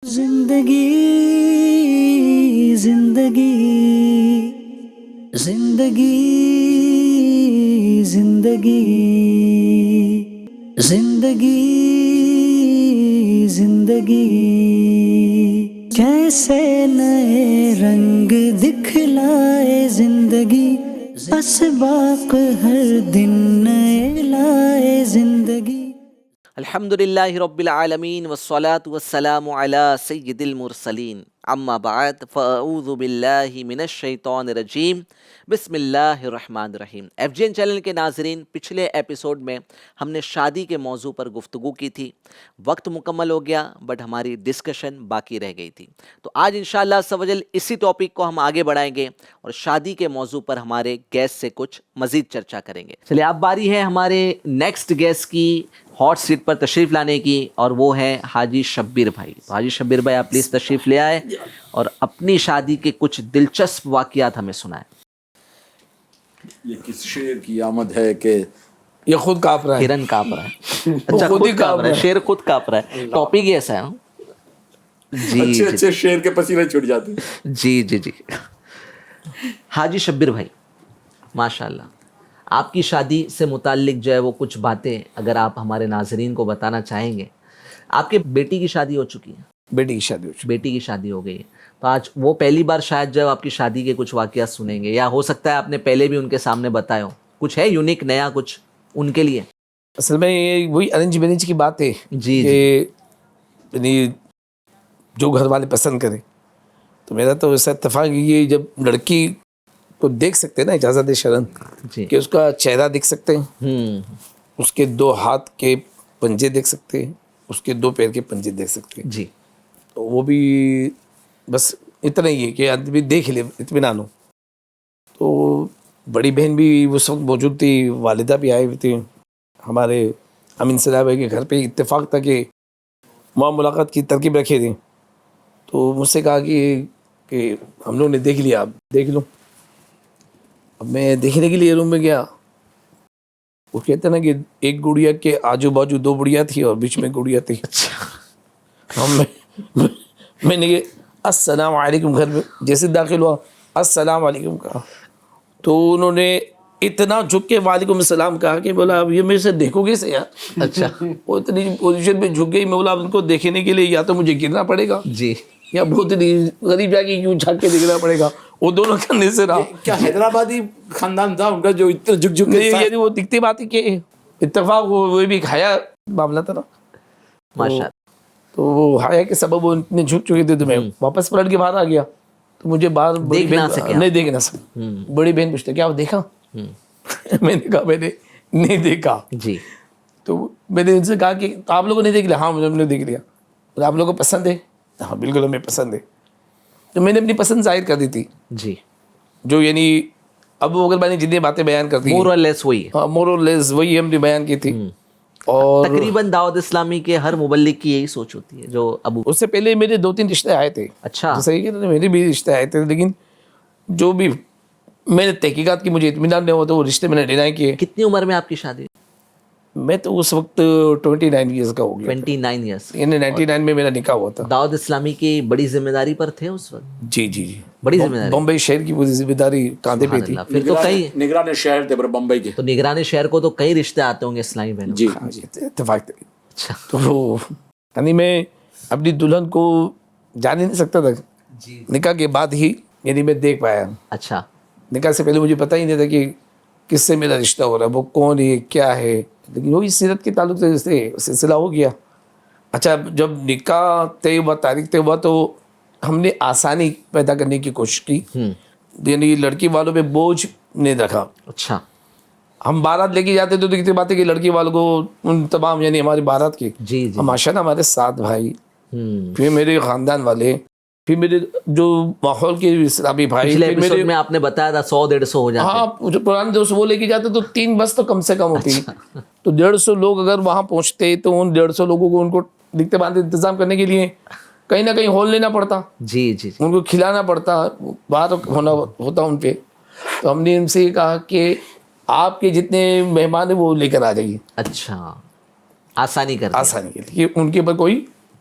زندگی زندگی زندگی زندگی زندگی زندگی کیسے نئے رنگ دکھلائے زندگی، اسباق ہر دن نئے لائے زندگی۔ الحمدللہ رب العالمین والصلاة والسلام علی سید المرسلین، اما بعد فاعوذ باللہ من الشیطان الرجیم، بسم اللہ الرحمن الرحیم۔ ایف جی این چینل کے ناظرین، پچھلے ایپیسوڈ میں ہم نے شادی کے موضوع پر گفتگو کی تھی، وقت مکمل ہو گیا بٹ ہماری ڈسکشن باقی رہ گئی تھی، تو آج انشاءاللہ عز و جل اسی ٹاپک کو ہم آگے بڑھائیں گے اور شادی کے موضوع پر ہمارے گیسٹ سے کچھ مزید چرچا کریں گے۔ چلیے اب باری ہے ہمارے نیکسٹ گیسٹ کی ہاٹ سیٹ پر تشریف لانے کی، اور وہ ہے حاجی شبیر بھائی۔ تو حاجی شبیر بھائی آپ پلیز تشریف لے آئے اور اپنی شادی کے کچھ دلچسپ واقعات ہمیں سنائیں۔ یہ کس شعر کی آمد ہے کہ یہ خود کانپ رہا ہے؟ ہرن کانپ رہا ہے، اچھا خود کانپ رہا ہے، شیر خود کانپ رہا ہے، ٹاپک ہی ایسا ہے۔ جی اچھے اچھے شعر کے پسینے چھوٹ جاتے ہیں۔ جی جی جی حاجی شبیر بھائی، ماشاءاللہ آپ کی شادی سے متعلق جو ہے وہ کچھ باتیں اگر آپ ہمارے ناظرین کو بتانا چاہیں گے۔ آپ کے بیٹی کی شادی ہو چکی ہے؟ بیٹی کی شادی ہو چکی، بیٹی کی شادی ہو گئی ہے، تو آج وہ پہلی بار شاید جو آپ کی شادی کے کچھ واقعات سنیں گے، یا ہو سکتا ہے آپ نے پہلے بھی ان کے سامنے بتائے ہو، کچھ ہے یونیک نیا کچھ ان کے لیے؟ اصل میں یہ وہی ارینج میرج کی بات ہے جی کہ یعنی جو گھر والے پسند کریں، تو میرا تو ایسا اتفاق یہ جب لڑکی کو دیکھ سکتے ہیں نا اجازت شرن جی کہ اس کا چہرہ دیکھ سکتے ہیں، ہوں اس کے 2 ہاتھ کے پنجے دیکھ سکتے ہیں، اس کے 2 پیر کے پنجے دیکھ سکتے ہیں، جی تو وہ بھی بس اتنا ہی ہے کہ آدمی دیکھ لے اطمینان ہو۔ تو بڑی بہن بھی اس وقت موجود تھی، والدہ بھی آئے ہوئے تھے، ہمارے امین صلاح بھائی کے گھر پہ اتفاق تھا کہ وہاں ملاقات کی ترکیب رکھے تھے، تو مجھ سے کہا کہ ہم لوگ نے دیکھ لیا، آپ دیکھ لو۔ اب میں دیکھنے کے لیے روم میں گیا، وہ کہتے نا کہ ایک گڑیا کے آجو باجو 2 بڑیا تھی اور بیچ میں گڑیا تھی۔ میں نے کہ السلام علیکم، گھر میں جیسے داخل ہوا السلام علیکم کہا، تو انہوں نے اتنا جھک کے وعلیکم السلام کہا کہ بولا اب یہ میرے سے دیکھو گے سے یار؟ اچھا وہ اتنی پوزیشن پہ جھک گئی، میں بولا ان کو دیکھنے کے لیے یا تو مجھے گرنا پڑے گا جی یا بہت غریب جا کے کیوں جھک کے دیکھنا پڑے گا، وہ دونوں کرنے سے رہا۔ کیا حیدرآبادی خاندان تھا ان کا جو اتنا جھک جھک کے یعنی وہ دکھتی بات ہے کہ اتفاق وہ بھی کھایا معاملہ تھا نا، ماشاءاللہ۔ تو وہ حیا کے سبب وہ اتنے جھک چکے تھے، تو میں واپس پلٹ کے باہر آ گیا، تو مجھے باہر بڑی دیکھ نہ بہن سکے نہیں دیکھ نہ سکا۔ بڑی بہن پوچھتے کیا وہ دیکھا؟ میں نے کہا میں نے نہیں دیکھا۔ جی تو میں نے ان سے کہا کہ آپ لوگوں نے دیکھ لیا؟ ہاں ہم نے دیکھ لیا۔ اور آپ لوگوں کو پسند ہے؟ ہاں بالکل ہمیں پسند ہے۔ تو میں نے اپنی پسند ظاہر کر دی تھی، جی جو یعنی ابو بکر بھائی نے جتنی باتیں بیان کر دی مور اور لیس وہی ہے، ہاں مور اور لیس وہی ہم نے بیان کی تھی۔ اور تقریباً دعوت اسلامی کے ہر مبلغ کی یہی سوچ ہوتی ہے جو ابو۔ اس سے پہلے میرے 2-3 رشتے آئے تھے، اچھا جیسا کہ میرے بھی رشتے آئے تھے، لیکن جو بھی میں نے تحقیقات کی مجھے اطمینان نہیں ہوا تو وہ رشتے میں نے ڈینائی کیے۔ کتنی عمر میں آپ کی شادی؟ میں تو اس وقت 29 ایئرس کا ہو گیا، 29 ایئرس۔ یعنی 99 میں میرا نکاح ہوا تھا۔ دعوت اسلامی کی بڑی ذمہ داری پر تھے اس وقت؟ جی جی جی، بڑی ذمہ داری، بمبئی شہر کی پوری ذمہ داری کاندھے پہ تھی۔ پھر تو کئی نگران شہر تھے بمبئی کے۔ تو نگران شہر کو تو کئی رشتے آتے ہوں گے اسلامی بہنوں؟ جی ہاں جی، اتفاق تھا۔ اچھا تو یعنی میں اپنی دلہن کو جان ہی نہیں سکتا تھا، جی نکاح کے بعد ہی یعنی میں دیکھ پایا۔ اچھا نکاح سے پہلے مجھے پتہ ہی نہیں تھا کہ کس سے میرا رشتہ ہو رہا ہے، وہ کون ہے کیا ہے، لیکن وہی سیرت کے تعلق سے سلسلہ ہو گیا۔ اچھا جب نکاح طے ہوا، تاریخ طے ہوا، تو ہم نے آسانی پیدا کرنے کی کوشش کی، یعنی لڑکی والوں پہ بوجھ نہیں رکھا۔ اچھا ہم بارات لے کے جاتے تھے تو کتنی بات ہے کہ لڑکی والوں کو ان تمام یعنی ہماری بارات کی جی جی ماشاء اللہ ہمارے 7 بھائی، ہوں پھر میرے خاندان والے، پھر میرے جو ماحول کے اسلامی بھائی، پچھلے پھر ایپیسوڈ میرے میں آپ نے بتایا تھا 100-150 ہو جاتے ہیں۔ ہاں جو پرانے دوست وہ لے کے جاتے تو 3 بس تو کم سے کم ہوتی، تو 150 لوگ اگر وہاں پہنچتے تو ان 150 لوگوں کو ان کو دکھتے باندھتے انتظام کرنے کے لیے کہیں نہ کہیں ہال لینا پڑتا، جی جی ان کو کھلانا پڑتا، بات ہونا ہوتا ان پہ۔ تو ہم نے ان سے کہا کہ آپ کے جتنے مہمان ہیں وہ لے کر آ جائیے، اچھا آسانی کر دیا، آسانی کے لیے ان کے اوپر کوئی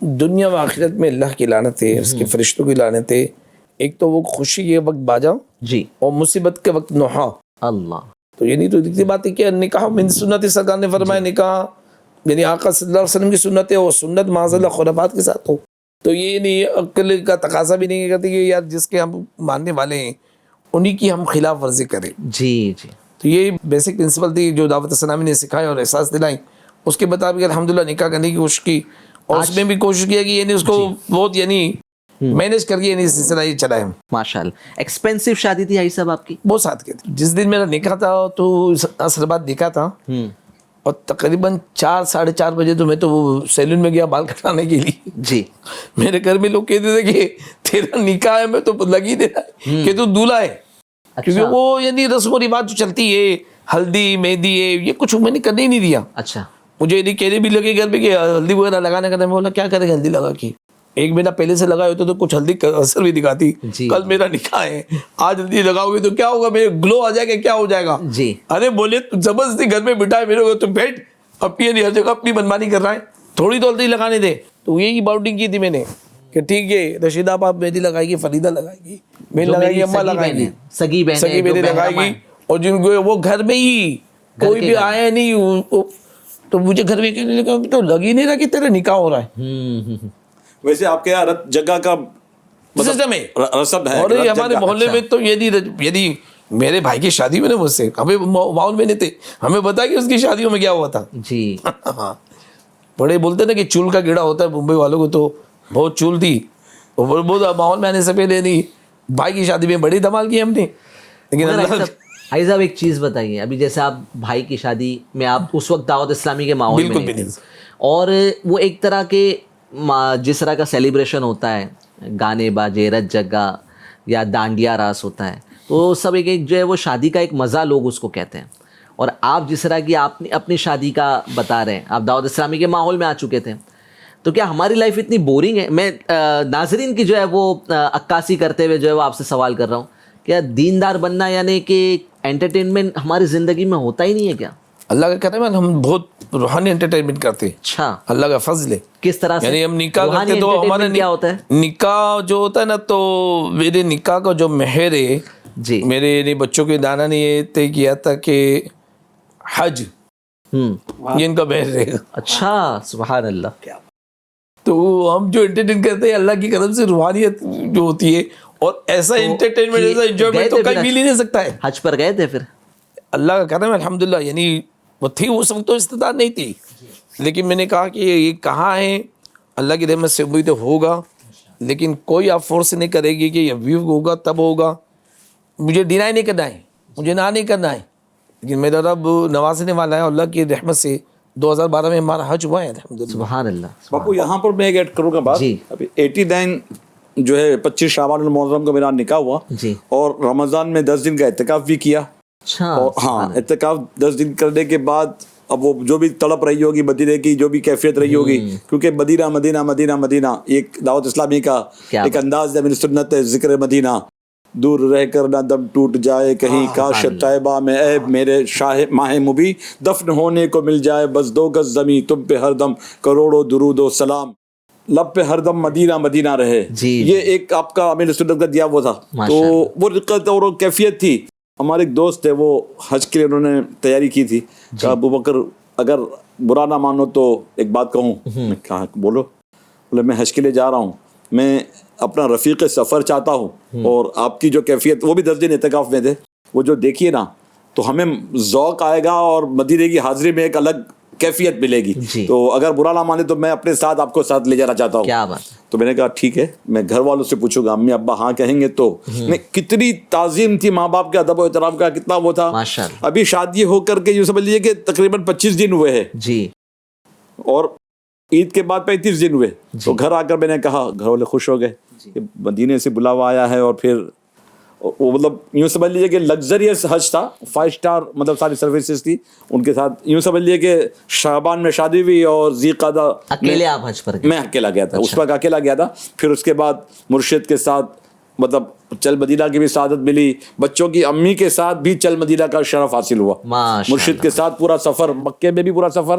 دنیا و آخرت میں اللہ کی لعنت ہے، اس کے فرشتوں کی لعنت ہے. ایک تو وہ خوشی کے وقت باجا جی اور مصیبت کے وقت نوحہ. اللہ تو یہ نہیں تو دکھتی بات ہے کہ نکاح من سنت، سرکار نے فرمایا نکاح یعنی آقا صلی اللہ علیہ وسلم کی سنت ہے، اور سنت معاذ اللہ خرافات کے ساتھ ہو تو یہ نہیں عقل کا تقاضا بھی نہیں کرتی کہ یار جس کے ہم ماننے والے ہیں انہی کی ہم خلاف ورزی کریں. جی جی تو یہ بیسک پرنسپل تھی جو دعوت اسلامی نے سکھایا اور احساس دلائی. اس کے مطابق الحمدللہ نکاح کرنے کی کوشش کی اور اس میں بھی کوشش کیا کہ یعنی اس کو بہت یعنی مینیج کر کے یعنی سلسلہ یہ چلائے ہم. ماشاء اللہ. ایکسپینسو شادی تھی حاجی صاحب آپ کی؟ بہت ساتھ کے تھے. جس دن میرا نکاح تھا تو عصر بعد نکاح تھا اور تقریباً 4 ساڑھے 4 بجے تو میں تو وہ سیلون میں گیا بال کٹانے کے لیے. جی میرے گھر میں لوگ کہتے تھے کہ تیرا نکاح ہے میں تو لگ ہی دے رہا ہے کہ تو دولہا ہے. کیونکہ وہ یعنی رسم و رواج جو چلتی ہے ہلدی مہندی ہے یہ کچھ میں نے کرنے ہی نہیں دیا. اچھا مجھے یہ کہنے بھی لگے گھر پہ کہ ہلدی وغیرہ لگانے کا. میں بولا کیا کرے گا ہلدی لگا کے، ایک مہینہ پہلے سے لگائے ہوتے تو کچھ ہلدی کا اثر بھی دکھاتی. کل میرا نکاح ہے آج ہلدی لگاؤ گے تو کیا ہوگا، میرے گلو آ جائے گا، کیا ہو جائے گا. جی ارے بولے تو زبردستی گھر میں بٹھائے میرے کو تو بیٹھ اپنی ہر جگہ اپنی منمانی کر رہا ہے، تھوڑی تو ہلدی لگانے دے. تو یہی باؤنڈنگ کی تھی میں نے کہ ٹھیک ہے رشیدہ آپ مہندی لگائے گی، فریدہ لگائے گی، میں لگائے گی، اماں لگائے گی، سگی سگی میری لگائے گی. اور جن کو وہ گھر میں ہی کوئی بھی آیا نہیں تو مجھے گھر میں کہنے لگا تو لگ ہی نہیں رہا کہ تیرا نکاح ہو رہا ہے. ویسے آپ کے یہاں جگہ کا سسٹم ہے رسم ہے اور ہمارے محلے میں تو یعنی میرے بھائی کی شادی میں نے مجھ سے ہمیں ماحول میں نہیں تھے، ہمیں بتا کہ اس کی شادیوں میں کیا ہوا تھا. جی بڑے بولتے نا کہ چول کا کیڑا ہوتا ہے ممبئی والوں کو، تو بہت چول تھی بہت ماحول میں آنے سے پہلے. نہیں بھائی کی شادی میں بڑی دھمال کی ہم نے. لیکن حاجی صاحب ایک چیز بتائیے، ابھی جیسے آپ بھائی کی شادی میں آپ اس وقت دعوت اسلامی کے ماحول میں نہیں تھے اور وہ ایک طرح کے جس طرح کا سیلیبریشن ہوتا ہے گانے باجے رت جگہ یا ڈانڈیا راس ہوتا ہے تو سب ایک جو ہے وہ شادی کا ایک مزہ لوگ اس کو کہتے ہیں. اور آپ جس طرح کی آپ اپنی شادی کا بتا رہے ہیں، آپ دعوت اسلامی کے ماحول میں آ چکے تھے، تو کیا ہماری لائف اتنی بورنگ ہے؟ میں ناظرین کی جو ہے وہ عکاسی کرتے ہوئے جو ہے وہ آپ سے سوال کر رہا ہوں، کیا دیندار بننا یعنی کہ انٹرٹینمنٹ ہماری زندگی میں ہوتا ہی نہیں ہے کیا؟ اللہ کا کرم ہے ہم بہت روحانی انٹرٹینمنٹ کرتے ہیں. اچھا اللہ کا فضل ہے. کس طرح سے؟ یعنی ہم نکاح روحانی کرتے تو ہمارا entertainment کیا ہوتا ہے؟ نکاح جو ہوتا ہے نا تو میرے نکاح کا جو مہر ہے جی میرے یعنی بچوں کے دانا نے یہ طے کیا تھا کہ حج یہ ان کا مہر رہے گا. اچھا سبحان اللہ. تو ہم جو انٹرٹین کرتے ہیں اللہ کی کرم سے روحانیت جو ہوتی ہے اور ایسا انٹرٹینمنٹ ایسا انجوائمنٹ تو کہیں مل ہی نہیں سکتا ہے. حج پر گئے تھے پھر؟ اللہ کا کرم ہے الحمدللہ. یعنی وہ تھی اس وقت تو استطاعت نہیں تھی لیکن میں نے کہا کہ یہ کہاں ہے اللہ کی رحمت سے امید ہوگا لیکن کوئی آپ فورس نہیں کرے گی کہ یہ ویو ہوگا تب ہوگا. مجھے ڈینائی نہیں کرنا ہے، مجھے نہ نہیں کرنا ہے، لیکن میرا رب نوازنے والا ہے. اللہ کی رحمت سے 2012 میں ہمارا حج ہوا ہے الحمدللہ. سبحان اللہ. باپو یہاں پر میں ایک ایڈ کروں گا بات. جی. ابھی 89 جو ہے 25 شعبان المحرم کو میرا نکاح ہوا جی. اور رمضان میں 10 دن کا اعتکاف بھی کیا. اچھا. اور ہاں اعتکاف 10 دن کرنے کے بعد اب وہ جو بھی تڑپ رہی ہوگی مدینے کی، جو بھی کیفیت رہی ہوگی، کیونکہ مدینہ مدینہ مدینہ مدینہ ایک دعوت اسلامی کا ایک انداز ہے، سنت ہے ذکر مدینہ. دور رہ کر نہ دم ٹوٹ جائے کہیں کاش طیبہ میں اے میرے شاہ ماہ مبی دفن ہونے کو مل جائے بس 2 گز زمیں تم پہ ہر دم کروڑوں درود و سلام لب پہ ہر دم مدینہ مدینہ رہے. یہ ایک آپ کا امیر سنت کا دیا وہ تھا. تو وہ رقت اور کیفیت تھی. ہمارے ایک دوست تھے وہ حج کے لیے انہوں نے تیاری کی تھی. کہا ابو بکر اگر برا نہ مانو تو ایک بات کہوں. میں کہا بولو. بولے میں حج کے لیے جا رہا ہوں، میں اپنا رفیق سفر چاہتا ہوں اور آپ کی جو کیفیت، وہ بھی 10 دن اعتکاف میں تھے، وہ جو دیکھیے نا تو ہمیں ذوق آئے گا اور مدینے کی حاضری میں ایک الگ کیفیت ملے گی. تو اگر برا نہ مانے تو میں اپنے ساتھ آپ کو ساتھ لے جانا چاہتا ہوں. کیا بات. تو میں نے کہا ٹھیک ہے، میں گھر والوں سے پوچھوں گا، امی ابا ہاں کہیں گے تو. کتنی تعظیم تھی ماں باپ کے ادب و احترام کا، کتنا وہ تھا. ابھی شادی ہو کر کے یوں سمجھ لیجیے کہ تقریباً 25 دن ہوئے ہیں جی، اور عید کے بعد 35 دن ہوئے. تو گھر آ کر میں نے کہا، گھر والے خوش ہو گئے کہ مدینے سے بلاوا آیا ہے. اور پھر وہ مطلب یوں سمجھ لیجیے کہ لگزریس حج تھا، 5 اسٹار مطلب ساری سروسز تھی ان کے ساتھ. یوں سمجھ لیجیے کہ شعبان میں شادی ہوئی اور ذی قعدہ اکیلے آپ حج پر گئے؟ میں اکیلا گیا تھا. اس وقت اکیلا گیا تھا. پھر اس کے بعد مرشد کے ساتھ مطلب چل مدینہ کی بھی سعادت ملی. بچوں کی امی کے ساتھ بھی چل مدینہ کا شرف حاصل ہوا. مرشد کے ساتھ پورا سفر، مکے میں بھی پورا سفر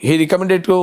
He recommended to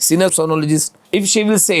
senior sonologist. If she will say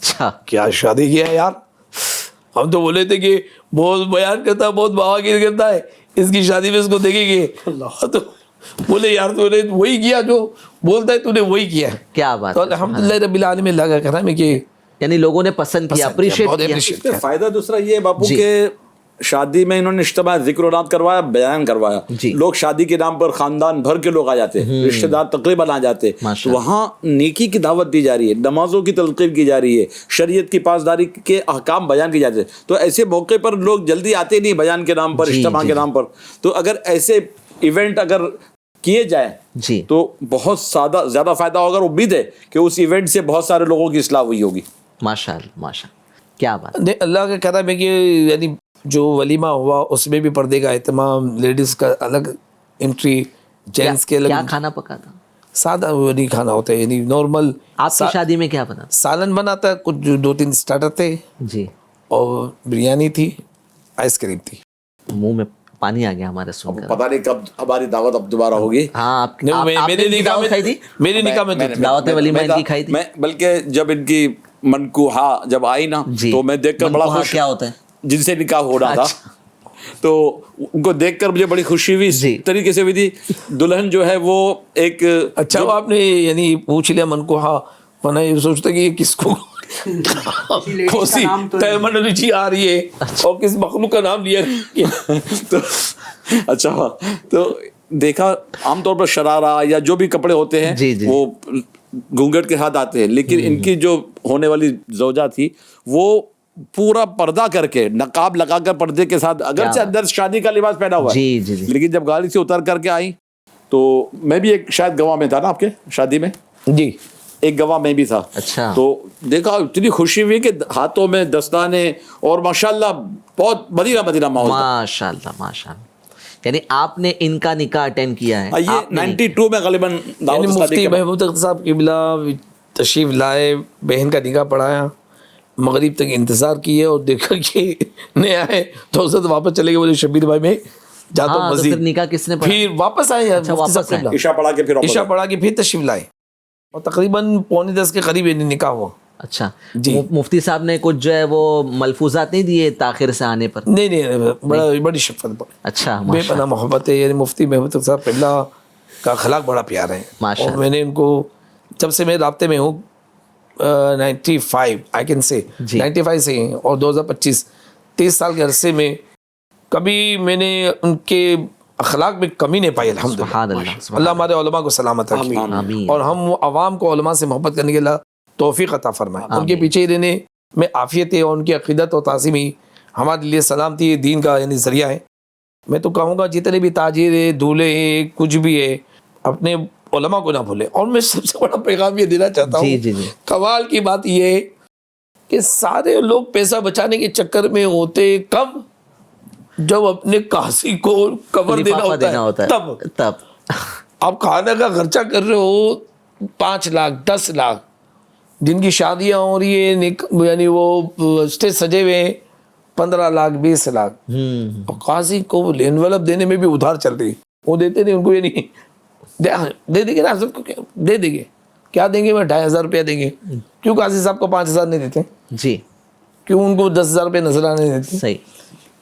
اچھا کیا شادی کیا ہے یار. ہم تو بولے تھے کہ بہت بیان کرتا ہے, بہت بہاگیر کرتا ہے, اس کی شادی میں اس کو دیکھیں گے. تو بولے یار تو نے وہی کیا جو بولتا ہے, تو نے وہی کیا ہے. کیا بات تو ہے. الحمدللہ رب العالمین لگا کرا میں کہ یعنی لوگوں نے پسند کیا, اپریشیٹ بہت کیا. appreciate کیا. فائدہ دوسرا یہ ہے باپو جی. کہ شادی میں انہوں نے اجتماع ذکر و نات کروایا, بیان کروایا. جی. لوگ شادی کے نام پر خاندان بھر کے لوگ آ جاتے, رشتہ دار تقریباً آ جاتے. ماشاء وہاں نیکی کی دعوت دی جا رہی ہے, نمازوں کی تلقین کی جا رہی ہے, شریعت کی پاسداری کے احکام بیان کیے جاتے ہیں. تو ایسے موقع پر لوگ جلدی آتے نہیں بیان کے نام پر, جی, اجتماع جی, کے نام پر. تو اگر ایسے ایونٹ اگر کیے جائیں جی تو بہت زیادہ فائدہ ہوگا. اور امید ہے کہ اس ایونٹ سے بہت سارے لوگوں کی اصلاح ہوئی ہوگی. ماشاء اللہ ماشاء اللہ, کیا بات. نہیں, اللہ کا کرم ہے کہ یعنی جو ولیمہ ہوا اس میں بھی پردے کا اہتمام, لیڈیز کا الگ انٹری, جینٹس کے کیا الگ. کھانا پکا تھا؟ سادہ وہ نہیں کھانا ہوتا ہے, یعنی نارمل. آپ کی شادی میں کیا بنا؟ سالن بنا تھا, کچھ 2-3 اسٹارٹر تھے, جی. اور بریانی تھی, آئس کریم تھی. منہ میں پانی آ گیا ہمارے سن کر. پتہ نہیں کب ہماری دعوت اب دوبارہ ہوگی. ہاں آپ میرے نکاح میں کھائی تھی, میرے نکاح میں دعوت ولیمہ ان کی کھائی تھی. میں بلکہ جب ان کی منکوحہ جب آئی نا تو میں دیکھ کر بڑا خوش, کیا ہوتا ہے جن سے نکاح ہو رہا تھا, تو ان کو دیکھ کر مجھے بڑی خوشی ہوئی. اس طریقے سے بھی تھی دلہن جو ہے وہ ایک. اچھا وہ آپ نے یعنی پوچھ لیا منکوحہ, ورنہ یہ سوچتا کہ یہ کس کو کوسی تیمن جی آ رہی ہے اور کس مخلوق کا نام لیا. تو اچھا تو دیکھا عام طور پر شرارہ یا جو بھی کپڑے ہوتے ہیں وہ گھونگھٹ کے ہاتھ آتے ہیں, لیکن ان کی جو ہونے والی زوجہ تھی وہ پورا پردہ کر کے, نقاب لگا کر پردے کے ساتھ, اگرچہ اندر شادی کا لباس پہنا ہوا ہے, لیکن جب گاڑی سے اتر کر کے آئی تو میں بھی ایک شاید گواہ میں تھا نا آپ کے شادی میں. جی ایک گواہ میں بھی تھا. اچھا. تو دیکھا اتنی خوشی ہوئی کہ ہاتھوں میں دستانے, اور ماشاءاللہ بہت مدینہ ماحول. ماشاء اللہ ماشاء اللہ. یعنی آپ نے ان کا نکاح اٹینڈ کیا ہے؟ یہ 92 میں غالباً مفتی محمود صاحب قبلہ تشریف لائے, بہن کا نکاح پڑھایا, مغرب تک انتظار کیے اور دیکھا کہ نہیں آئے تو حضرت واپس چلے گئے. بولے شبیر بھائی میں جاتا ہوں مزید. نکاح کس نے پڑھا؟ پھر واپس آئے, عشاء پڑھا کے پھر تشریف لائے, اور تقریباً 9:45 کے قریب نکاح ہوا. اچھا جی. مفتی صاحب نے کچھ جو ہے وہ ملفوظات نہیں دیے تاخیر سے آنے پر؟ نہیں, بڑی شفقت. اچھا, بے پناہ محبت ہے. یعنی مفتی محمود صاحب قبلہ کا اخلاق بڑا پیارا ہے, اور میں نے ان کو جب سے میں رابطے میں ہوں 95 آئی کین سے 95 سے, اور 2025 30 سال کے عرصے میں کبھی میں نے ان کے اخلاق میں کمی نہیں پائی. الحمدللہ. اللہ ہمارے علماء کو سلامت رکھے, اور ہم عوام کو علماء سے محبت کرنے کے لیے توفیق عطا فرمائے. ان کے پیچھے رہنے میں عافیت ہے, اور ان کی عقیدت اور تعظیم ہی ہمارے لیے سلامتی دین کا یعنی ذریعہ ہے. میں تو کہوں گا جتنے بھی تاجر ہے, دولہے ہیں, کچھ بھی ہے, اپنے علماء کو نہ بھولے. اور میں سب سے بڑا پیغام یہ دینا چاہتا ہوں, کمال کی بات یہ ہے کہ سارے لوگ پیسہ بچانے کے چکر میں ہوتے کم, جب اپنے قاضی کو قبر دینا ہوتا ہے تب. آپ کھانے کا خرچہ کر رہے ہو 5 لاکھ 10 لاکھ, جن کی شادیاں ہو رہی ہیں یعنی وہ اسٹیج سجے ہوئے ہیں 15 لاکھ 20 لاکھ, اور قاضی کو انویلپ دینے میں بھی ادھار چل رہی, وہ دیتے نہیں ان کو. یہ نہیں دے دیں گے نا حضرت کو, دے دیں گے, کیا دیں گے, 2,500 روپیہ دیں گے. کیوں قاضی صاحب کو 5,000 نہیں دیتے؟ جی. کیوں ان کو 10,000 روپے نظر آنے نہیں دیتے؟ صحیح.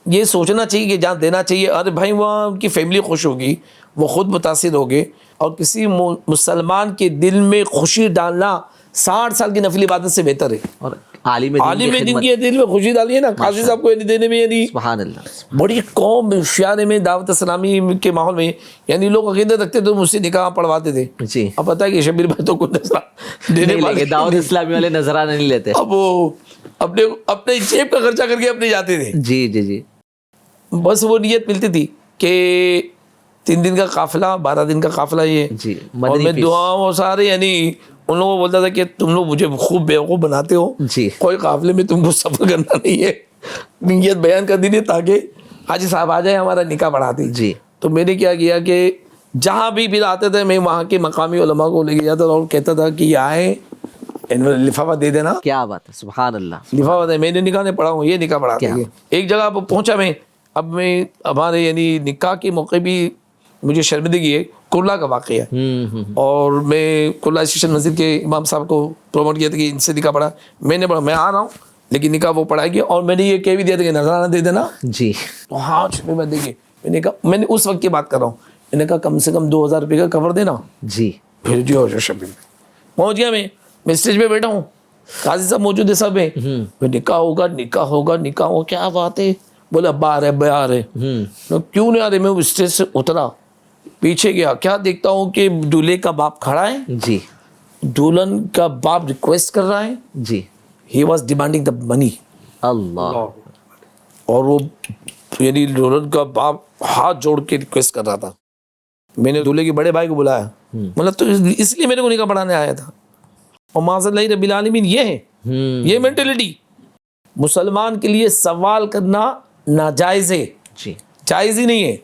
یہ سوچنا چاہیے کہ جہاں دینا چاہیے. ارے بھائی وہاں ان کی فیملی خوش ہوگی, وہ خود متاثر ہوگے, اور کسی مسلمان کے دل میں خوشی ڈالنا 60 سال کی نفلی عبادت سے بہتر ہے. اور عالم دین کی دل میں خوشی ڈالی ہے نا قاضی صاحب کو دینے میں. یعنی سبحان اللہ. بڑی قوم شیعہ میں دعوت اسلامی کے ماحول میں یعنی لوگ عقیدت رکھتے تو مجھ سے نکاح پڑھواتے تھے. جی. اب پتہ ہے کہ شبیر بھائی تو کوئی دینے والے دعوت اسلامی والے نذرانہ نہیں لیتے. اب وہ اپنے جیب کا خرچہ کر کے اپنے جاتے تھے. جی جی جی. بس وہ نیت ملتی تھی کہ 3 دن کا قافلہ 12 دن کا قافلہ یہ. جی. اور میں دعاؤں سارے یعنی ان لوگوں کو بولتا تھا کہ تم لوگ مجھے خوب بیوقوف بناتے ہو. جی. کوئی قافلے میں تم کو سفر کرنا نہیں ہے, نیت بیان کر دی تاکہ حاجی صاحب آ جائے ہمارا نکاح پڑھا دی. جی. تو میں نے کیا کیا کہ جہاں بھی پھر آتے تھے میں وہاں کے مقامی علماء کو لے کے جاتا تھا اور کہتا تھا کہ یہ آئے لفافہ دے دینا. کیا بات ہے, سبحان اللہ. لفافہ دے, میں نے نکاح نہیں پڑھا ہوں, یہ نکاح پڑھا. ایک جگہ پہنچا میں, اب میں ہمارے یعنی نکاح کے موقع بھی مجھے شرمندگی ہے، کرلا کا واقعہ ہے، اور میں کرلا اسٹیشن مسجد کے امام صاحب کو پروموٹ کیا تھا کہ ان سے نکاح پڑھا، میں نے پڑھا، میں آ رہا ہوں لیکن نکاح وہ پڑھائے گی، اور میں نے یہ کہہ بھی دیا تھا کہ نذرانہ دے دینا، جی تو ہاں چھپے میں دیکھیے، میں نے کہا، میں نے اس وقت کی بات کر رہا ہوں، میں نے کہا کم سے کم 2000 روپے کا کور دینا، جی پھر جو شبیر پہنچ گیا، میں اسٹیج پہ بیٹھا ہوں، قاضی صاحب موجود ہے، سب ہے، میں نکاح ہوگا نکاح ہوگا نکاح ہوگا، کیا بات ہے، بولے ابا آ رہے ابا آ رہے، میں کیوں نہیں آ رہے، میں اسٹیج سے اترا، پیچھے گیا، کیا دیکھتا ہوں کہ دولہے کا باپ کھڑا ہے، جی دلہن کا باپ ریکویسٹ کر رہا ہے، جی ہی واز ڈیمانڈنگ دا منی، اللہ اور وہ یعنی دلہن کا باپ ہاتھ جوڑ کے ریکویسٹ کر رہا تھا، میں نے دولہے کے بڑے بھائی کو بلایا، مطلب تو اس لیے میرے کو نکاح پڑھانے آیا تھا، اور معاذ اللہ رب العالمین یہ ہے، یہ مینٹلٹی، مسلمان کے لیے سوال کرنا ناجائز ہے، جی جائز ہی نہیں ہے،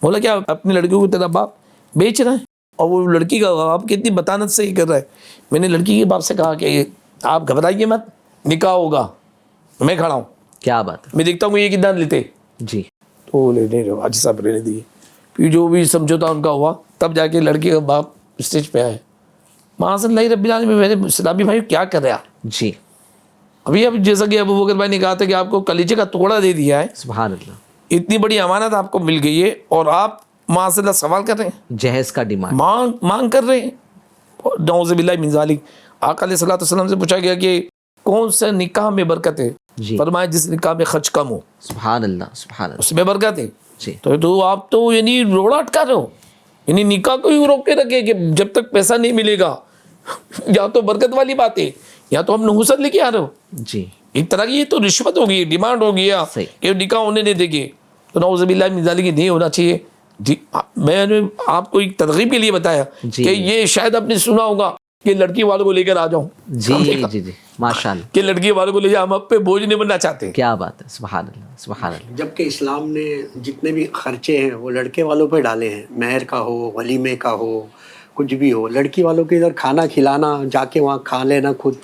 بولا کیا اپنی لڑکیوں کی طرح باپ بیچ رہا ہے، اور وہ لڑکی کا باپ کتنی بطانت سے ہی کر رہا ہے، میں نے لڑکی کے باپ سے کہا کہ آپ گھبرائیے مت، نکاح ہوگا، میں کھڑا ہوں، کیا بات ہے، میں دیکھتا ہوں یہ کتنا لیتے، جی تو لینے حاجی صاحب رہنے دیے، پھر جو بھی سمجھوتا ان کا ہوا، تب جا کے لڑکی کا باپ اسٹیج پہ آئے، معاذ اللہ رب العالمین، میرے اسلامی بھائی کیا کر رہا، جی ابھی اب جیسا کہ ابو بکر بھائی نے کہا تھا کہ آپ کو کلیجے کا ٹکڑا دے دیا ہے، سبحان اللہ، اتنی بڑی امانت آپ کو مل گئی ہے، اور آپ معاذ اللہ سوال کر رہے ہیں، جہیز کا ڈیمانڈ، مانگ کر رہے ہیں، نعوذ باللہ من ذالک، آقا علیہ الصلوۃ والسلام سے پوچھا گیا کہ کون سا نکاح میں برکت ہے، جی فرمایا جس نکاح میں خرچ کم ہو سبحان اللہ سبحان اللہ، اس میں برکت ہے، جی تو آپ تو یعنی روڑا اٹکا رہے ہو، یعنی نکاح کو ہی روک کے رکھے کہ جب تک پیسہ نہیں ملے گا، یا تو برکت والی بات ہے، یا تو ہم نحوست لے کے آ رہے ہو، جی ایک طرح کی یہ تو رشوت ہوگی، ڈیمانڈ ہو گیا صحیح، کہ نکاح ہونے نہیں دیں گے، تو نعوذ باللہ من ذالک نہیں ہونا چاہیے، میں نے آپ کو ایک ترغیب کے لیے بتایا جی کہ یہ شاید آپ نے سنا ہوگا کہ لڑکی والوں کو لے کر آ جاؤں، جی جی جی ماشاء اللہ، کہ لڑکی والوں کو لے جاؤ، ہم اب پہ بوجھ نہیں بننا چاہتے، کیا بات ہے، سبحان اللہ سبحان اللہ، جبکہ اسلام نے جتنے بھی خرچے ہیں وہ لڑکے والوں پہ ڈالے ہیں، مہر کا ہو، ولیمے کا ہو، کچھ بھی ہو، لڑکی والوں کے ادھر کھانا کھلانا، جا کے وہاں کھا لینا خود،